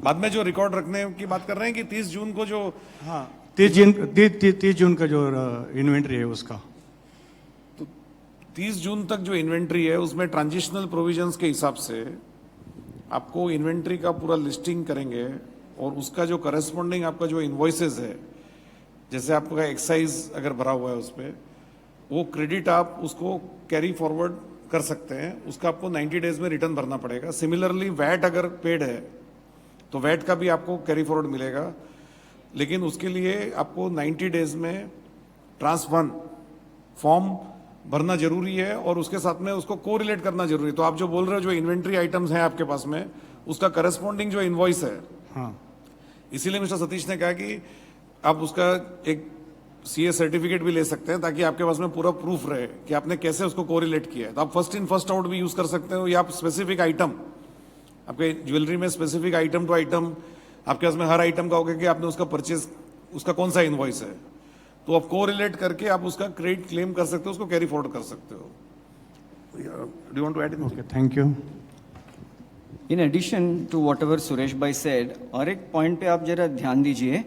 बाद में जो रिकॉर्ड रखने की बात कर रहे हैं कि 30 जून को जो, हाँ 30 जून का जो इन्वेंट्री है उसका। तो 30 जून तक जो इन्वेंट्री है उसमें ट्रांजिशनल प्रोविजंस के हिसाब से आपको इन्वेंट्री का पूरा लिस्टिंग करेंगे और उसका जो करस्पॉन्डिंग आपका जो इनवॉइसेस है, जैसे आपका एक्साइज अगर भरा हुआ है उस पर, वो क्रेडिट आप उसको कैरी फॉरवर्ड कर सकते हैं, उसका आपको 90 डेज में रिटर्न भरना पड़ेगा। सिमिलरली वैट अगर पेड है तो वैट का भी आपको कैरी फॉरवर्ड मिलेगा, लेकिन उसके लिए आपको 90 डेज में ट्रांस 1 फॉर्म भरना जरूरी है और उसके साथ में उसको कोरिलेट करना जरूरी है। तो आप जो बोल रहे हो जो इन्वेंट्री आइटम्स हैं आपके पास में, उसका करस्पॉन्डिंग जो इनवॉइस है, हाँ इसीलिए मिस्टर सतीश ने कहा कि आप उसका एक सीए सर्टिफिकेट भी ले सकते हैं ताकि आपके पास में पूरा प्रूफ रहे कि आपने कैसे उसको कोरिलेट किया है। तो आप फर्स्ट इन फर्स्ट आउट भी यूज कर सकते हो, या आप स्पेसिफिक आइटम, आपके ज्वेलरी में स्पेसिफिक आइटम टू आइटम आपके पास में हर आइटम का होगा कि आपने उसका परचेज, उसका कौन सा इनवॉइस है, तो आप कोरिलेट करके आप उसका क्रेडिट क्लेम कर सकते हो, उसको कैरी फॉरवर्ड कर सकते हो। Do you want to add anything? Okay thank you. In addition to whatever Suresh bhai said, और एक पॉइंट पे आप जरा ध्यान दीजिए,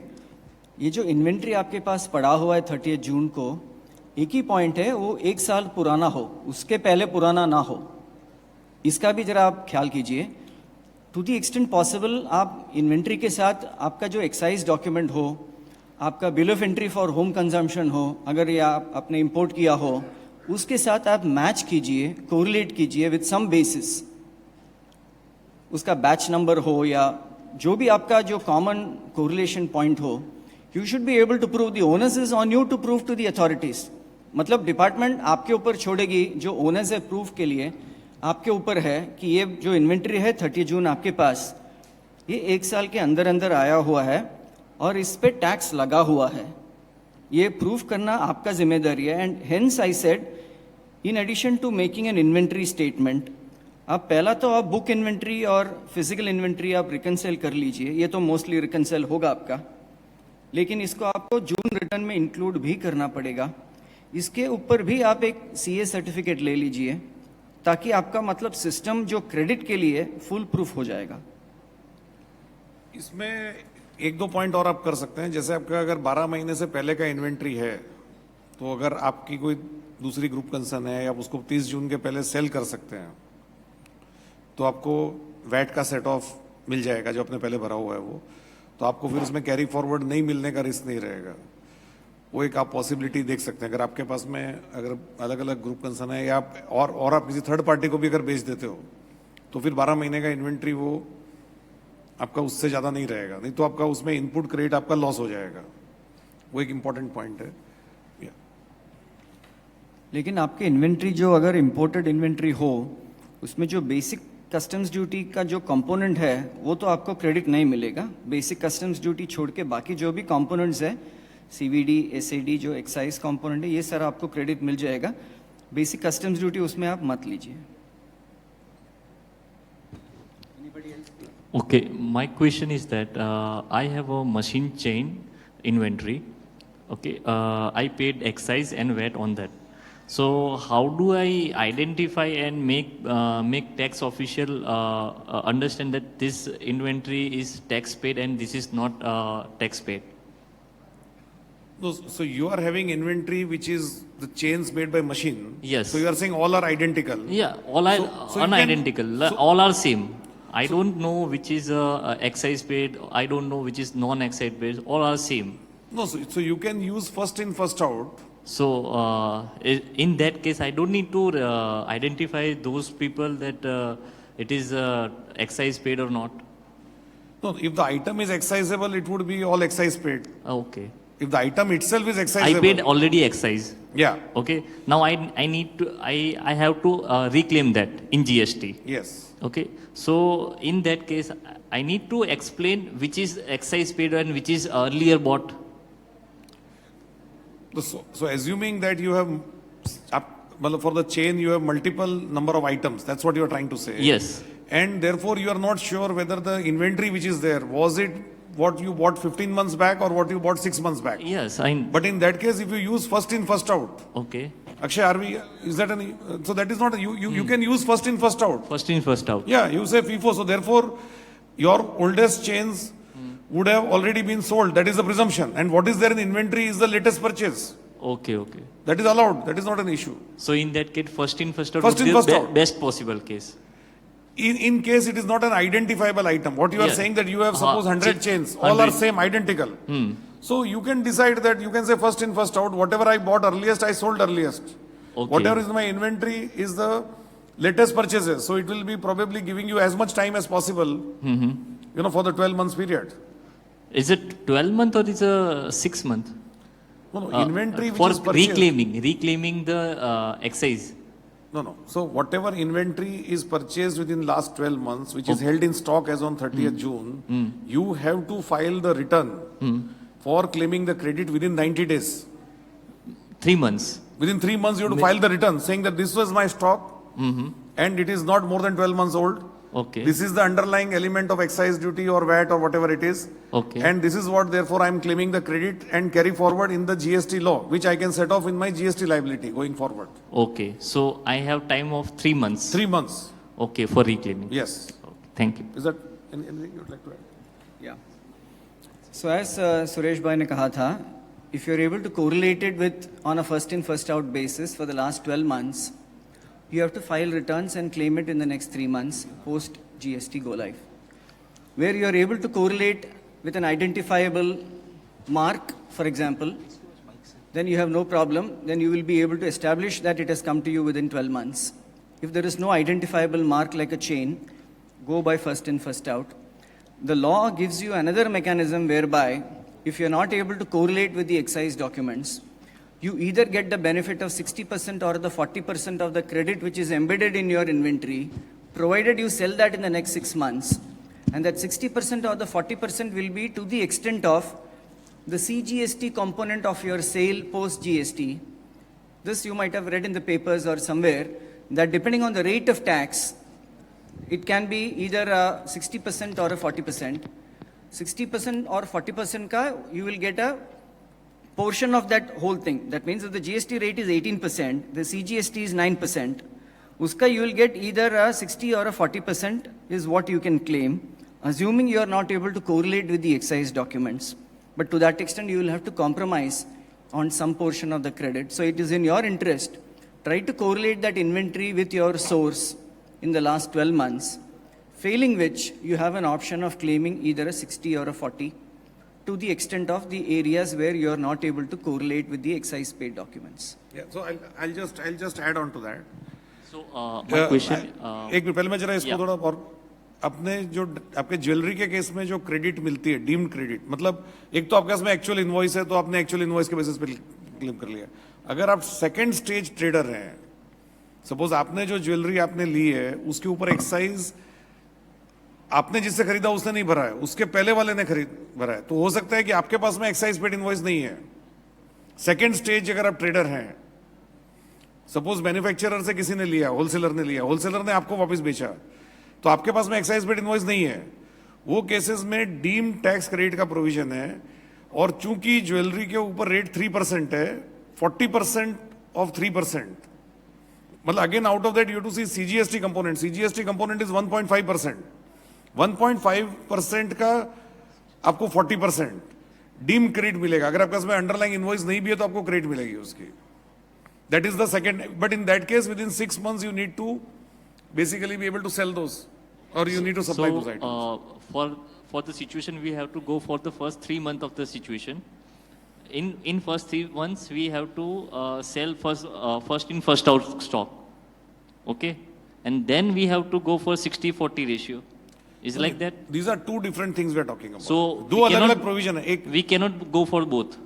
ये जो इन्वेंट्री आपके पास पड़ा हुआ है 30 जून को, एक ही पॉइंट है वो 1 साल पुराना हो, उसके पहले पुराना ना हो, इसका भी जरा आप ख्याल कीजिए। टू दी एक्सटेंट पॉसिबल आप इन्वेंट्री के साथ आपका जो एक्साइज डॉक्यूमेंट हो, आपका bill of entry for home consumption हो, अगर ये आपने इंपोर्ट किया हो, उसके साथ आप मैच कीजिए, कोरिलेट कीजिए विद सम बेसिस, उसका बैच नंबर हो या जो भी आपका जो कॉमन कोरिलेशन पॉइंट हो, you should be able to prove, the onus is on you to prove to the authorities. मतलब डिपार्टमेंट आपके ऊपर छोड़ेगी, जो ओनर्स है प्रूफ के लिए आपके ऊपर है कि ये जो इन्वेंट्री है 30 जून आपके पास, ये 1 साल के अंदर अंदर आया हुआ है और इस पे टैक्स लगा हुआ है, ये प्रूफ करना आपका जिम्मेदारी है। And hence I said, in addition to making an inventory statement, आप पहला तो आप बुक इन्वेंट्री और फिजिकल इन्वेंट्री आप रिकनसेल कर लीजिए, ये तो मोस्टली रिकनसेल होगा आपका, लेकिन इसको आपको जून रिटर्न में इंक्लूड भी करना पड़ेगा। इसके ऊपर भी आप एक सीए सर्टिफिकेट ले लीजिए ताकि आपका मतलब सिस्टम जो क्रेडिट के लिए फुल प्रूफ हो जाएगा। इसमें 1-2 पॉइंट और आप कर सकते हैं। जैसे आपका अगर 12 महीने से पहले का इन्वेंट्री है, तो अगर आपकी कोई दूसरी ग्रुप कंसर्न है, आप उसको 30 जून के पहले सेल कर सकते हैं, तो आपको वैट का सेट ऑफ मिल जाएगा जो आपने पहले भरा हुआ है वो, तो आपको फिर उसमें कैरी फॉरवर्ड नहीं मिलने का रिस्क नहीं रहेगा। वो एक आप पॉसिबिलिटी देख सकते हैं। अगर आपके पास में अगर अलग अलग ग्रुप कंसर्न है, या आप और आप किसी थर्ड पार्टी को भी अगर बेच देते हो, तो फिर 12 महीने का इन्वेंट्री वो आपका उससे ज़्यादा नहीं रहेगा, नहीं तो आपका उसमें इनपुट क्रेडिट आपका लॉस हो जाएगा। वो एक इंपॉर्टेंट पॉइंट है। लेकिन आपके इन्वेंट्री जो अगर इम्पोर्टेड इन्वेंट्री हो, उसमें जो बेसिक कस्टम्स ड्यूटी का जो कंपोनेंट है वो तो आपको क्रेडिट नहीं मिलेगा। बेसिक कस्टम्स ड्यूटी छोड़ के बाकी जो भी कंपोनेंट्स है, सीवीडी, एसएडी, जो एक्साइज कंपोनेंट है, ये सारा आपको क्रेडिट मिल जाएगा। बेसिक कस्टम्स ड्यूटी उसमें आप मत लीजिए। Okay, my question is that I have a machine chain inventory. Okay, I paid excise and VAT on that. So how do I identify and make tax official understand that this inventory is tax paid and this is not tax paid? So you are having inventory which is the chains made by machine. Yes. So you are saying all are identical. Yeah, all are So you unidentical. All are same. I don't know which is excise paid. I don't know which is non-excise paid. All are same. No, so you can use first in first out So in that case, I don't need to identify those people that it is excise paid or not. No, if the item is excisable, it would be all excise paid. Okay. If the item itself is I excisable. paid already excise. Yeah. Okay. Now I need to I have to reclaim that in GST. Yes. Okay. So in that case, I need to explain which is excise paid and which is earlier bought. So assuming that you have, for the chain, you have multiple number of items. That's what you are trying to say. Yes. And therefore, you are not sure whether the inventory which is there, was it what you bought 15 months back or what you bought 6 months back? Yes. But in that case, if you use first in, first out. Okay. Akshay, is that any? So that is not, you can use first in, first out. First in, first out. Yeah, you say FIFO. So therefore, your oldest chains would have already been sold. That is the presumption. And what is there in inventory is the latest purchase. Okay, okay. That is allowed. That is not an issue. So in that case, first in, first out First would in, be first the out. best possible case. In case it is not an identifiable item, what you are Yeah. saying that you have suppose 100 chains, all 100. are same, identical. So you can decide that you can say first in, first out, whatever I bought earliest, I sold earliest. Okay. Whatever is my inventory is the latest purchases. So it will be probably giving you as much time as possible, for the 12 months period. Is it 12 month or is it 6 month? No, inventory which For is purchased. reclaiming the excise. No. So whatever inventory is purchased within last 12 months, which is held in stock as on 30th June, you have to file the return for claiming the credit within 90 days. 3 months. Within 3 months, you have to file the return saying that this was my stock and it is not more than 12 months old. Okay. This is the underlying element of excise duty or VAT or whatever it is. Okay. And this is what, therefore, I am claiming the credit and carry forward in the GST law, which I can set off in my GST liability going forward. Okay. So I have time of 3 months. 3 months. Okay, for reclaiming. Yes. Okay. Thank you. Is that anything you would like to add? Yeah. So as Suresh Bhai ne kaha tha, if you're able to correlate it with on a first in, first out basis for the last 12 months, you have to file returns and claim it in the next 3 months post GST go live. Where you are able to correlate with an identifiable mark, for example, then you have no problem. Then you will be able to establish that it has come to you within 12 months. If there is no identifiable mark like a chain, go by first in, first out. The law gives you another mechanism whereby if you're not able to correlate with the excise documents, you either get the benefit of 60% or the 40% of the credit which is embedded in your inventory, provided you sell that in the next 6 months. And that 60% or the 40% will be to the extent of the CGST component of your sale post GST. This you might have read in the papers or somewhere, that depending on the rate of tax, it can be either a 60% or a 40%. 60% or 40% ka, you will get a portion of that whole thing. That means if the GST rate is 18%, the CGST is 9%, uska you will get either a 60 or a 40% is what you can claim, assuming you are not able to correlate with the excise documents. But to that extent, you will have to compromise on some portion of the credit. So it is in your interest, try to correlate that inventory with your source in the last 12 months, failing which you have an option of claiming either a 60 or a 40 to the extent of the areas where you are not able to correlate with the excise paid documents. Yeah, so I'll just add on to that. So my question. एक minute पहले मैं जरा इसको थोड़ा और अपने जो आपके ज्वेलरी के केस में जो क्रेडिट मिलती है डीम्ड क्रेडिट, मतलब एक तो आपके पास में एक्चुअल इनवॉइस है तो आपने एक्चुअल इनवॉइस के बेसिस पे क्लेम कर लिया. अगर आप सेकंड स्टेज ट्रेडर हैं, सपोज आपने जो ज्वेलरी आपने ली है उसके ऊपर एक्साइज आपने जिससे खरीदा उसने नहीं भरा है, उसके पहले वाले ने भरा है, तो हो सकता है कि आपके पास में एक्साइज पेड इनवॉइस नहीं है. सेकंड स्टेज अगर आप ट्रेडर हैं, सपोज मैन्युफैक्चरर से किसी ने लिया, होलसेलर ने लिया, होलसेलर ने आपको वापस बेचा, तो आपके पास में एक्साइज पेड इनवॉइस नहीं है, वो केसेस में डीम टैक्स क्रेडिट का प्रोविजन है. और चूंकि ज्वेलरी के ऊपर रेट 3% है, 40% ऑफ 3%, मतलब again out of that you to see CGST component. CGST component is 1.5%. 1.5% का आपको 40% डीम क्रेडिट मिलेगा. अगर आपके पास में अंडरलाइंग इनवॉइस नहीं भी है तो आपको क्रेडिट मिलेगी उसकी. That is the second, but in that case, within 6 months, you need to basically be able to sell those, or you need to supply those items. For the situation, we have to go for the first 3 months of the situation, in first 3 months we have to sell first in first out stock, okay, and then we have to go for 60-40 ratio. Is like that? These are two different things we are talking about. So दो we अलग-अलग cannot- provision है. एक We cannot go for both.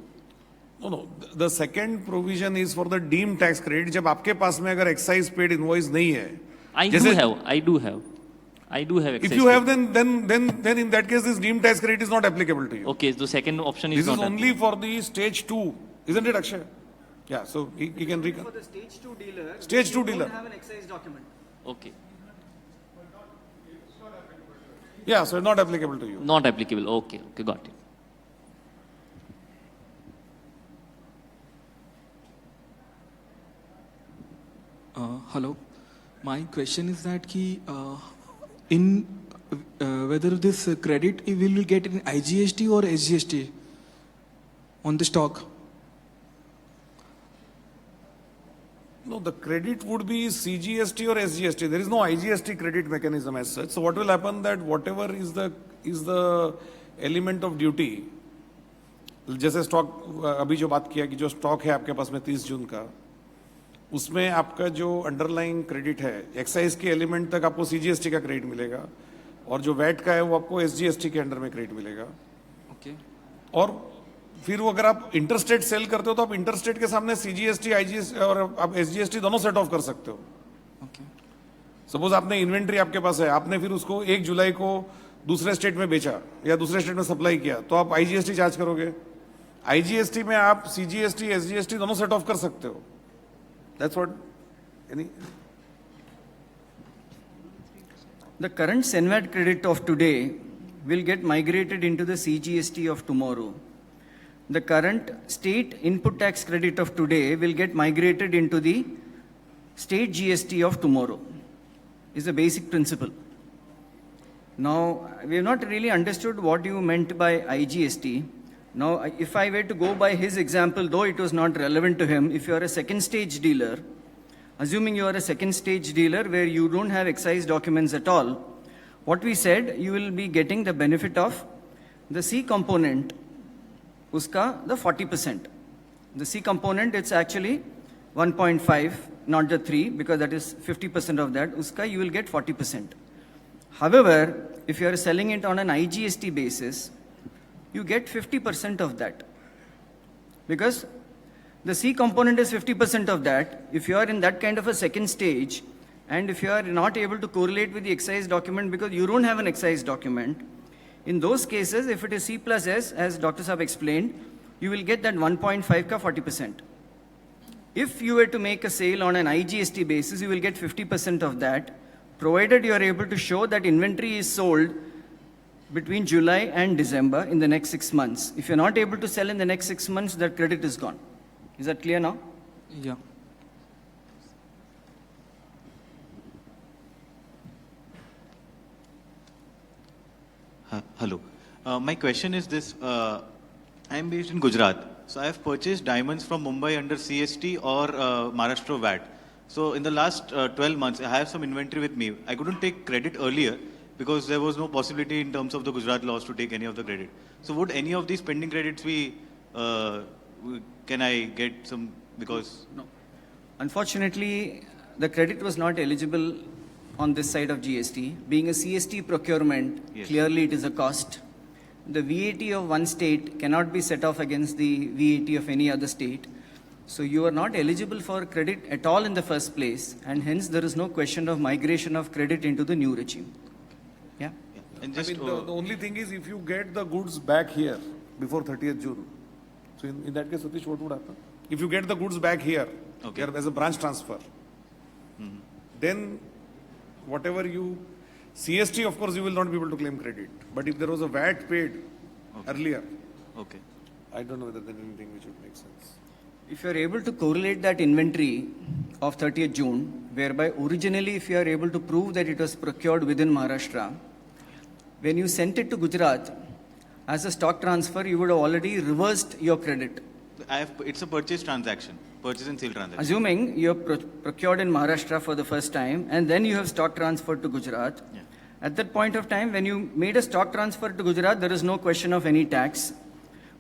No. The second provision is for the deemed tax credit. जब आपके पास में अगर excise paid invoice नहीं है, I जैसे- do have. if excess you have, paid. then in that case, this deemed tax credit is not applicable to you. Okay, the second option is This is not only for the stage 2, isn't it, Akshay? Yeah, so he can recon. For the stage 2 dealer, Stage 2 you dealer. don't have an excise document. Okay, Yeah, so it's not applicable to you. not applicable. Okay, got it. Hello. My question is that in whether this credit will we get in IGST or SGST on the stock? No, the credit would be CGST or SGST. There is no IGST credit mechanism as such. So what will happen that whatever is the element of duty, जैसे stock अभी जो बात किया कि जो stock है आपके पास में 30 जून का, उसमें आपका जो अंडरलाइंग क्रेडिट है एक्साइज के एलिमेंट तक आपको सीजीएसटी का क्रेडिट मिलेगा और जो वैट का है वो आपको एसजीएसटी के अंडर में क्रेडिट मिलेगा. Okay. और फिर वो अगर आप इंटरस्टेट सेल करते हो तो आप इंटरस्टेट के सामने सीजीएसटी आईजीएसटी और आप एसजीएसटी दोनों सेट ऑफ कर सकते हो. Okay. सपोज आपने इन्वेंट्री आपके पास है, आपने फिर उसको 1 जुलाई को दूसरे स्टेट में बेचा या दूसरे स्टेट में सप्लाई किया तो आप आईजीएसटी चार्ज करोगे. आईजीएसटी में आप सीजीएसटी एसजीएसटी दोनों सेट ऑफ कर सकते हो. That's what The current SENVAT credit of today will get migrated into the CGST of tomorrow. The current state input tax credit of today will get migrated into the state GST of tomorrow. Is the basic principle. Now, we have not really understood what you meant by IGST. Now, if I were to go by his example, though it was not relevant to him, if you are a second stage dealer, assuming you are a second stage dealer where you don't have excise documents at all, what we said, you will be getting the benefit of the C component, uska the 40%. The C component, it's actually 1.5, not the 3, because that is 50% of that. Uska you will get 40%. However, if you are selling it on an IGST basis, you get 50% of that. Because the C component is 50% of that. If you are in that kind of a second stage, and if you are not able to correlate with the excise document because you don't have an excise document, in those cases, if it is C plus S, as Dr. Saab explained, you will get that 1.5 ka 40%. If you were to make a sale on an IGST basis, you will get 50% of that, provided you are able to show that inventory is sold between July and December in the next 6 months. If you're not able to sell in the next 6 months, that credit is gone. Is that clear now? Yeah. Hello. My question is this. I am based in Gujarat. So I have purchased diamonds from Mumbai under CST or Maharashtra VAT. So in the last 12 months, I have some inventory with me. I couldn't take credit earlier because there was no possibility in terms of the Gujarat laws to take any of the credit. So would any of these pending credits be, can I get some, because? No. Unfortunately, the credit was not eligible on this side of GST. Being a CST procurement, Yes. clearly it is a cost. The VAT of one state cannot be set off against the VAT of any other state. So you are not eligible for credit at all in the first place, and hence there is no question of migration of credit into the new regime. Yeah? And I just, mean, the only thing is if you get the goods back here before 30th June, so in that case, Satish, what would happen? If you get the goods back here, Okay. here as a branch transfer, then whatever you, CST, of course, you will not be able to claim credit. But if there was a VAT paid earlier, okay. I don't know whether there's anything which would make sense. If you are able to correlate that inventory of 30th June, whereby originally if you are able to prove that it was procured within Maharashtra, when you sent it to Gujarat as a stock transfer, you would have already reversed your credit. It's a purchase transaction, purchase and sale transaction. Assuming you have procured in Maharashtra for the first time and then you have stock transferred to Gujarat, Yeah. at that point of time, when you made a stock transfer to Gujarat, there is no question of any tax.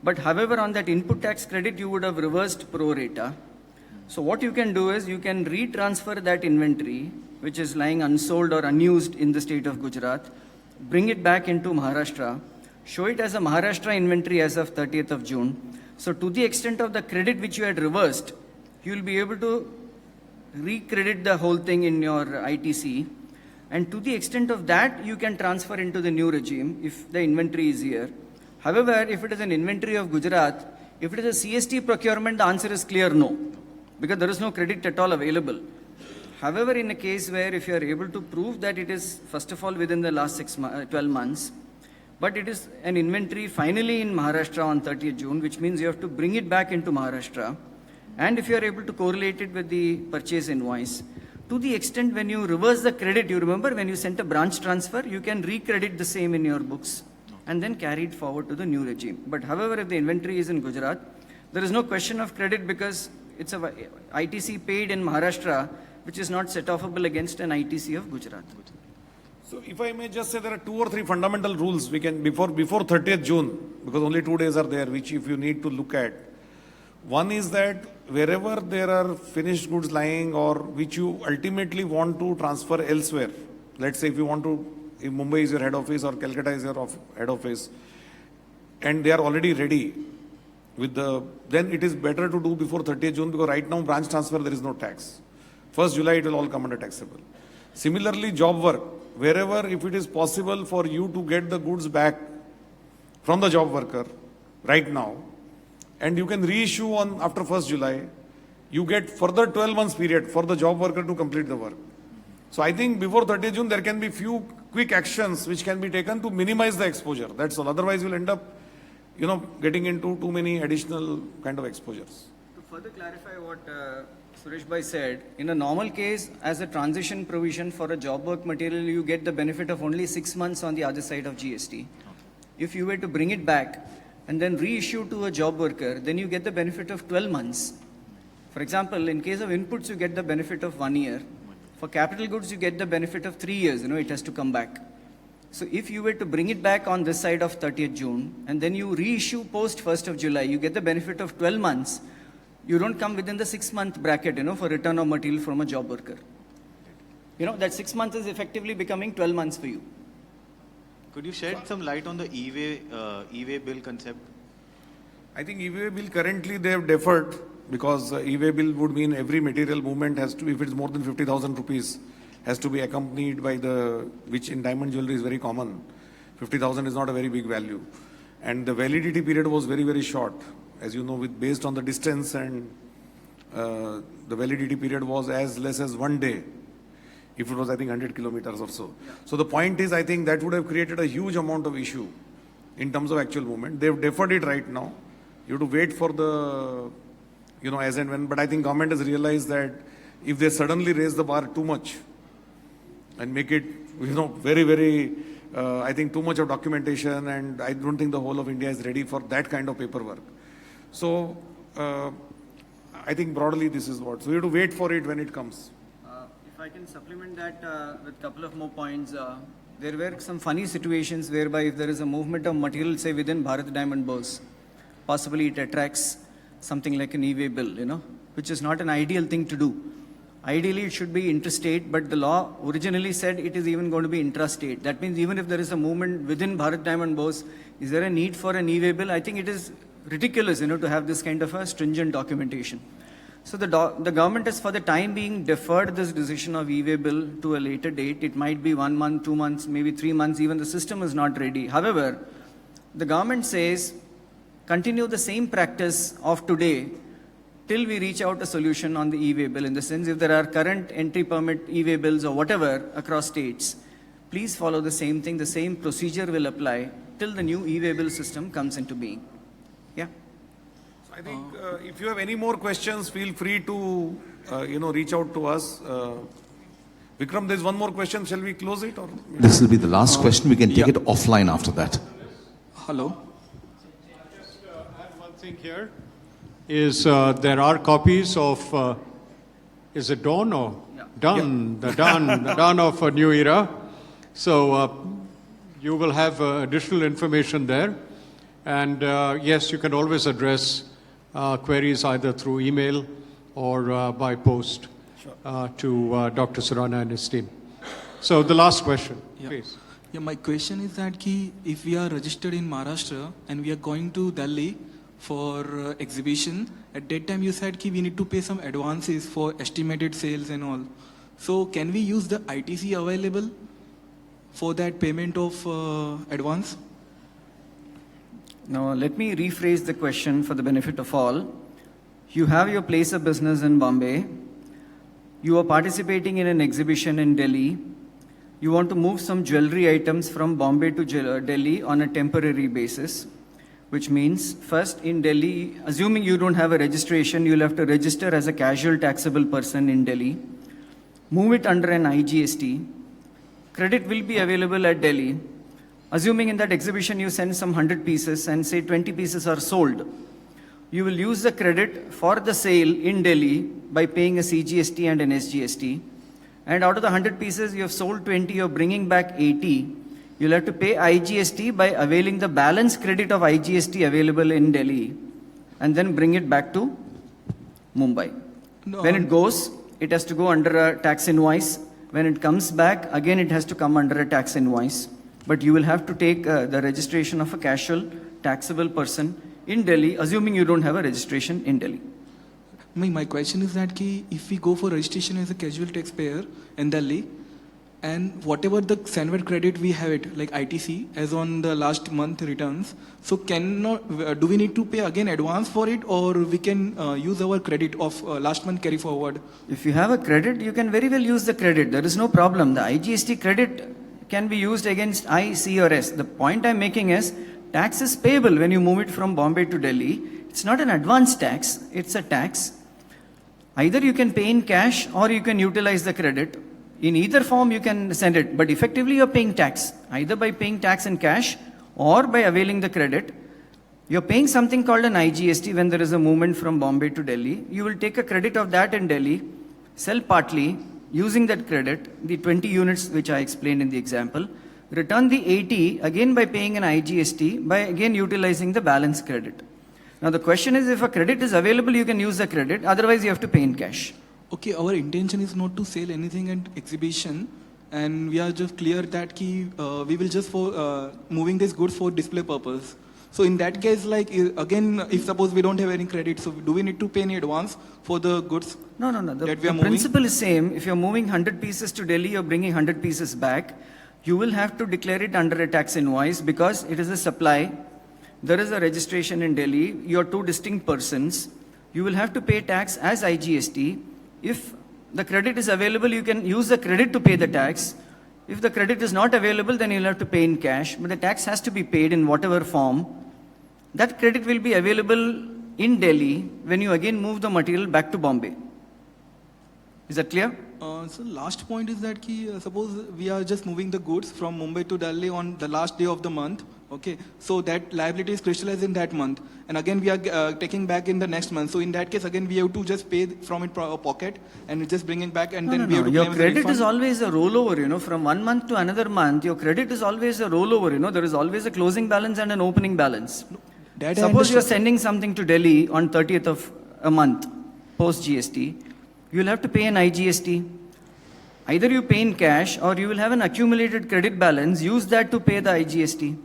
But however, on that input tax credit, you would have reversed pro rata. So what you can do is you can retransfer that inventory, which is lying unsold or unused in the state of Gujarat, bring it back into Maharashtra, show it as a Maharashtra inventory as of 30th of June. So to the extent of the credit which you had reversed, you will be able to recredit the whole thing in your ITC. And to the extent of that, you can transfer into the new regime if the inventory is here. However, if it is an inventory of Gujarat, if it is a CST procurement, the answer is clear no, because there is no credit at all available. However, in a case where if you are able to prove that it is, first of all, within the last 12 months, but it is an inventory finally in Maharashtra on 30th June, which means you have to bring it back into Maharashtra. And if you are able to correlate it with the purchase invoice, to the extent when you reverse the credit, you remember when you sent a branch transfer, you can recredit the same in your books and then carry it forward to the new regime. But however, if the inventory is in Gujarat, there is no question of credit because it's a ITC paid in Maharashtra, which is not set offable against an ITC of Gujarat. So if I may just say, there are 2 or 3 fundamental rules we can, before 30th June, because only 2 days are there, which if you need to look at. One is that wherever there are finished goods lying or which you ultimately want to transfer elsewhere, let's say if you want to, if Mumbai is your head office or Calcutta is your head office, and they are already ready with the, then it is better to do before 30th June, because right now branch transfer there is no tax. 1st July it will all come under taxable. Similarly, job work, wherever if it is possible for you to get the goods back from the job worker right now, and you can reissue on after 1st July, you get further 12 months period for the job worker to complete the work. So I think before 30th June, there can be few quick actions which can be taken to minimize the exposure. That's all. Otherwise, you'll end up, getting into too many additional kind of exposures. To further clarify what Suresh Bhai said, in a normal case, as a transition provision for a job work material, you get the benefit of only 6 months on the other side of GST. If you were to bring it back and then reissue to a job worker, then you get the benefit of 12 months. For example, in case of inputs, you get the benefit of 1 year. For capital goods, you get the benefit of 3 years, it has to come back. So if you were to bring it back on this side of 30th June, and then you reissue post 1st of July, you get the benefit of 12 months. You don't come within the 6-month bracket, for return of material from a job worker. That 6 months is effectively becoming 12 months for you. Could you shed some light on the e-way bill concept? I think e-way bill currently they have deferred, because e-way bill would mean every material movement has to, if it's more than 50,000 rupees, has to be accompanied by which in diamond jewelry is very common. 50,000 is not a very big value. And the validity period was very, very short. As you know, based on the distance, and the validity period was as less as 1 day, if it was, I think, 100 kilometers or so. Yeah. So the point is, I think that would have created a huge amount of issue in terms of actual movement. They've deferred it right now. You have to wait for the, as and when. But I think government has realized that if they suddenly raise the bar too much and make it, very, very, I think too much of documentation, and I don't think the whole of India is ready for that kind of paperwork. So I think broadly this is what. So you have to wait for it when it comes. If I can supplement that with a couple of more points, there were some funny situations whereby if there is a movement of material, say within Bharat Diamond Bourse, possibly it attracts something like an e-way bill, which is not an ideal thing to do. Ideally, it should be interstate, but the law originally said it is even going to be intrastate. That means even if there is a movement within Bharat Diamond Bourse, is there a need for an e-way bill? I think it is ridiculous, to have this kind of a stringent documentation. So the government has, for the time being, deferred this decision of e-way bill to a later date. It might be 1 month, 2 months, maybe 3 months. Even the system is not ready. However, the government says continue the same practice of today till we reach out a solution on the e-way bill. In the sense, if there are current entry permit e-way bills or whatever across states, please follow the same thing. The same procedure will apply till the new e-way bill system comes into being. Yeah. So I think if you have any more questions, feel free to reach out to us. Vikram, there's one more question. Shall we close it, or this will be the last question? We can take it offline after that. Hello. Just add one thing here. Is there are copies of is it Dawn or Done? The Dawn of a New Era. So you will have additional information there. And yes, you can always address queries either through email or by post to Dr. Surana and his team. So the last question, please. Yeah, my question is that if we are registered in Maharashtra and we are going to Delhi for exhibition, at that time you said we need to pay some advances for estimated sales and all. So can we use the ITC available for that payment of advance? Now, let me rephrase the question for the benefit of all. You have your place of business in Bombay. You are participating in an exhibition in Delhi. You want to move some jewelry items from Bombay to Delhi on a temporary basis, which means first in Delhi, assuming you don't have a registration, you'll have to register as a casual taxable person in Delhi. Move it under an IGST. Credit will be available at Delhi. Assuming in that exhibition you send some 100 pieces and say 20 pieces are sold, you will use the credit for the sale in Delhi by paying a CGST and an SGST. And out of the 100 pieces you have sold 20, you're bringing back 80. You'll have to pay IGST by availing the balance credit of IGST available in Delhi and then bring it back to Mumbai. No, When it goes, it has to go under a tax invoice. When it comes back, again it has to come under a tax invoice. But you will have to take the registration of a casual taxable person in Delhi, assuming you don't have a registration in Delhi. My question is that if we go for registration as a casual taxpayer in Delhi, and whatever the Senvet credit we have it, like ITC, as on the last month returns, so do we need to pay again advance for it, or we can use our credit of last month carry forward? If you have a credit, you can very well use the credit. There is no problem. The IGST credit can be used against I, C or S. The point I'm making is tax is payable when you move it from Bombay to Delhi. It's not an advance tax, it's a tax. Either you can pay in cash or you can utilize the credit. In either form you can send it, but effectively you're paying tax, either by paying tax in cash or by availing the credit. You're paying something called an IGST when there is a movement from Bombay to Delhi. You will take a credit of that in Delhi, sell partly, using that credit, the 20 units which I explained in the example, return the 80 again by paying an IGST, by again utilizing the balance credit. Now the question is, if a credit is available, you can use the credit, otherwise you have to pay in cash. Okay, our intention is not to sell anything at exhibition, and we are just clear that we will just for moving these goods for display purpose. So in that case, like again, if suppose we don't have any credit, so do we need to pay any advance for the goods? No. The principle is same. If you're moving 100 pieces to Delhi, you're bringing 100 pieces back. You will have to declare it under a tax invoice because it is a supply. There is a registration in Delhi. You're two distinct persons. You will have to pay tax as IGST. If the credit is available, you can use the credit to pay the tax. If the credit is not available, then you'll have to pay in cash. But the tax has to be paid in whatever form. That credit will be available in Delhi when you again move the material back to Bombay. Is that clear? So last point is that suppose we are just moving the goods from Mumbai to Delhi on the last day of the month. Okay, so that liability is crystallized in that month, and again we are taking back in the next month. So in that case, again we have to just pay from it pocket and just bring it back, and we have to your claim credit the is always a rollover. From 1 month to another month, your credit is always a rollover. There is always a closing balance and an opening balance. Suppose you are sending something to Delhi on 30th of a month post GST, you will have to pay an IGST. Either you pay in cash or you will have an accumulated credit balance. Use that to pay the IGST.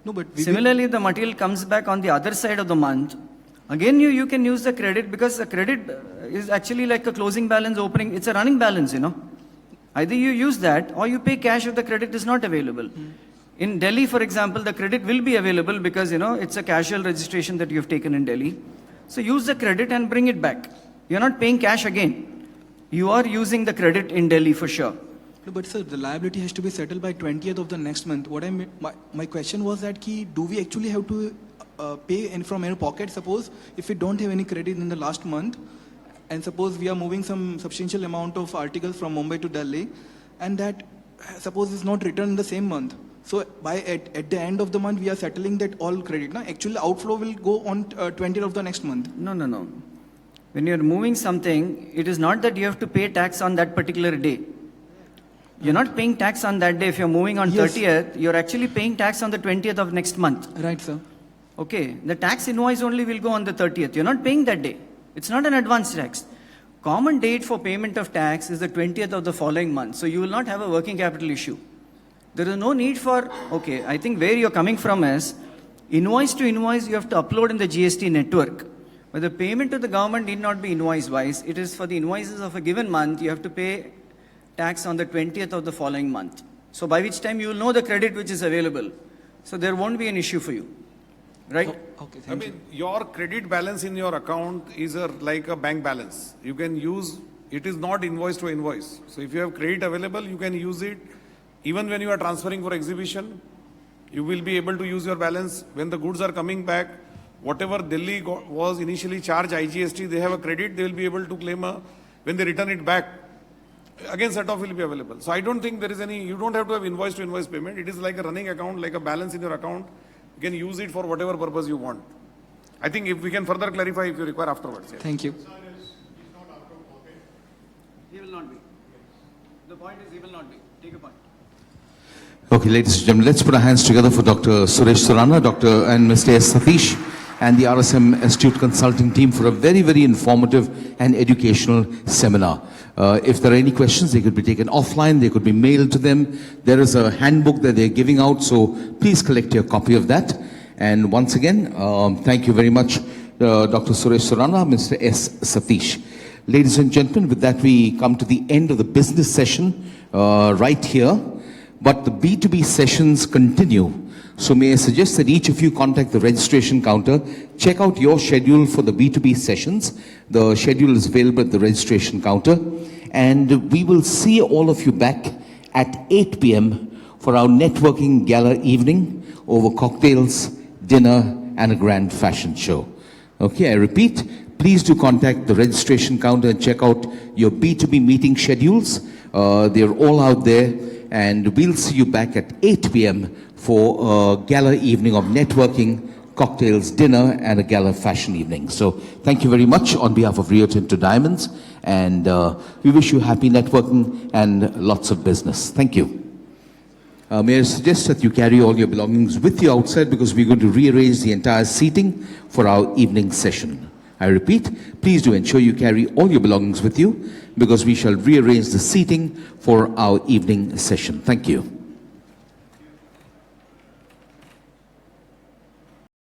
No, but similarly, the material comes back on the other side of the month. Again, you can use the credit because the credit is actually like a closing balance opening. It's a running balance, Either you use that or you pay cash if the credit is not available. In Delhi, for example, the credit will be available because, it's a casual registration that you have taken in Delhi. So use the credit and bring it back. You're not paying cash again. You are using the credit in Delhi for sure. No, but sir, the liability has to be settled by 20th of the next month. My question was that do we actually have to pay from our pocket? Suppose if we don't have any credit in the last month, and suppose we are moving some substantial amount of articles from Mumbai to Delhi, and that suppose is not returned in the same month. So at the end of the month, we are settling that all credit. Actually, outflow will go on 20th of the next month. No. When you're moving something, it is not that you have to pay tax on that particular day. You're not paying tax on that day. If you're moving on 30th, you're actually paying tax on the 20th of next month. Right, sir. Okay, the tax invoice only will go on the 30th. You're not paying that day. It's not an advance tax. Common date for payment of tax is the 20th of the following month. So you will not have a working capital issue. There is no need for, okay, I think where you're coming from is, invoice to invoice you have to upload in the GST network. But the payment to the government need not be invoice-wise. It is for the invoices of a given month, you have to pay tax on the 20th of the following month. So by which time you will know the credit which is available. So there won't be an issue for you. Right? Okay, I thank you. mean, your credit balance in your account is like a bank balance. You can use, it is not invoice to invoice. So if you have credit available, you can use it. Even when you are transferring for exhibition, you will be able to use your balance. When the goods are coming back, whatever Delhi was initially charged IGST, they have a credit, they will be able to claim when they return it back, again set off will be available. So I don't think there is any, you don't have to have invoice to invoice payment. It is like a running account, like a balance in your account. You can use it for whatever purpose you want. I think if we can further clarify if you require afterwards. Yes. Thank you. He will not be. The point is he will not be. Take a point. Okay, ladies and gentlemen, let's put our hands together for Dr. Suresh Surana, Dr. and Mr. S. Satish, and the RSM Astute Consulting team for a very, very informative and educational seminar. If there are any questions, they could be taken offline, they could be mailed to them. There is a handbook that they're giving out, so please collect your copy of that. And once again, thank you very much, Dr. Suresh Surana, Mr. S. Satish. Ladies and gentlemen, with that we come to the end of the business session right here. But the B2B sessions continue. So may I suggest that each of you contact the registration counter, check out your schedule for the B2B sessions. The schedule is available at the registration counter. And we will see all of you back at 8 p.m. for our networking gala evening over cocktails, dinner, and a grand fashion show. Okay, I repeat, please do contact the registration counter and check out your B2B meeting schedules. They're all out there. And we'll see you back at 8 p.m. for a gala evening of networking, cocktails, dinner, and a gala fashion evening. So thank you very much on behalf of Rio Tinto Diamonds. And we wish you happy networking and lots of business. Thank you. May I suggest that you carry all your belongings with you outside because we're going to rearrange the entire seating for our evening session. I repeat, please do ensure you carry all your belongings with you because we shall rearrange the seating for our evening session. Thank you.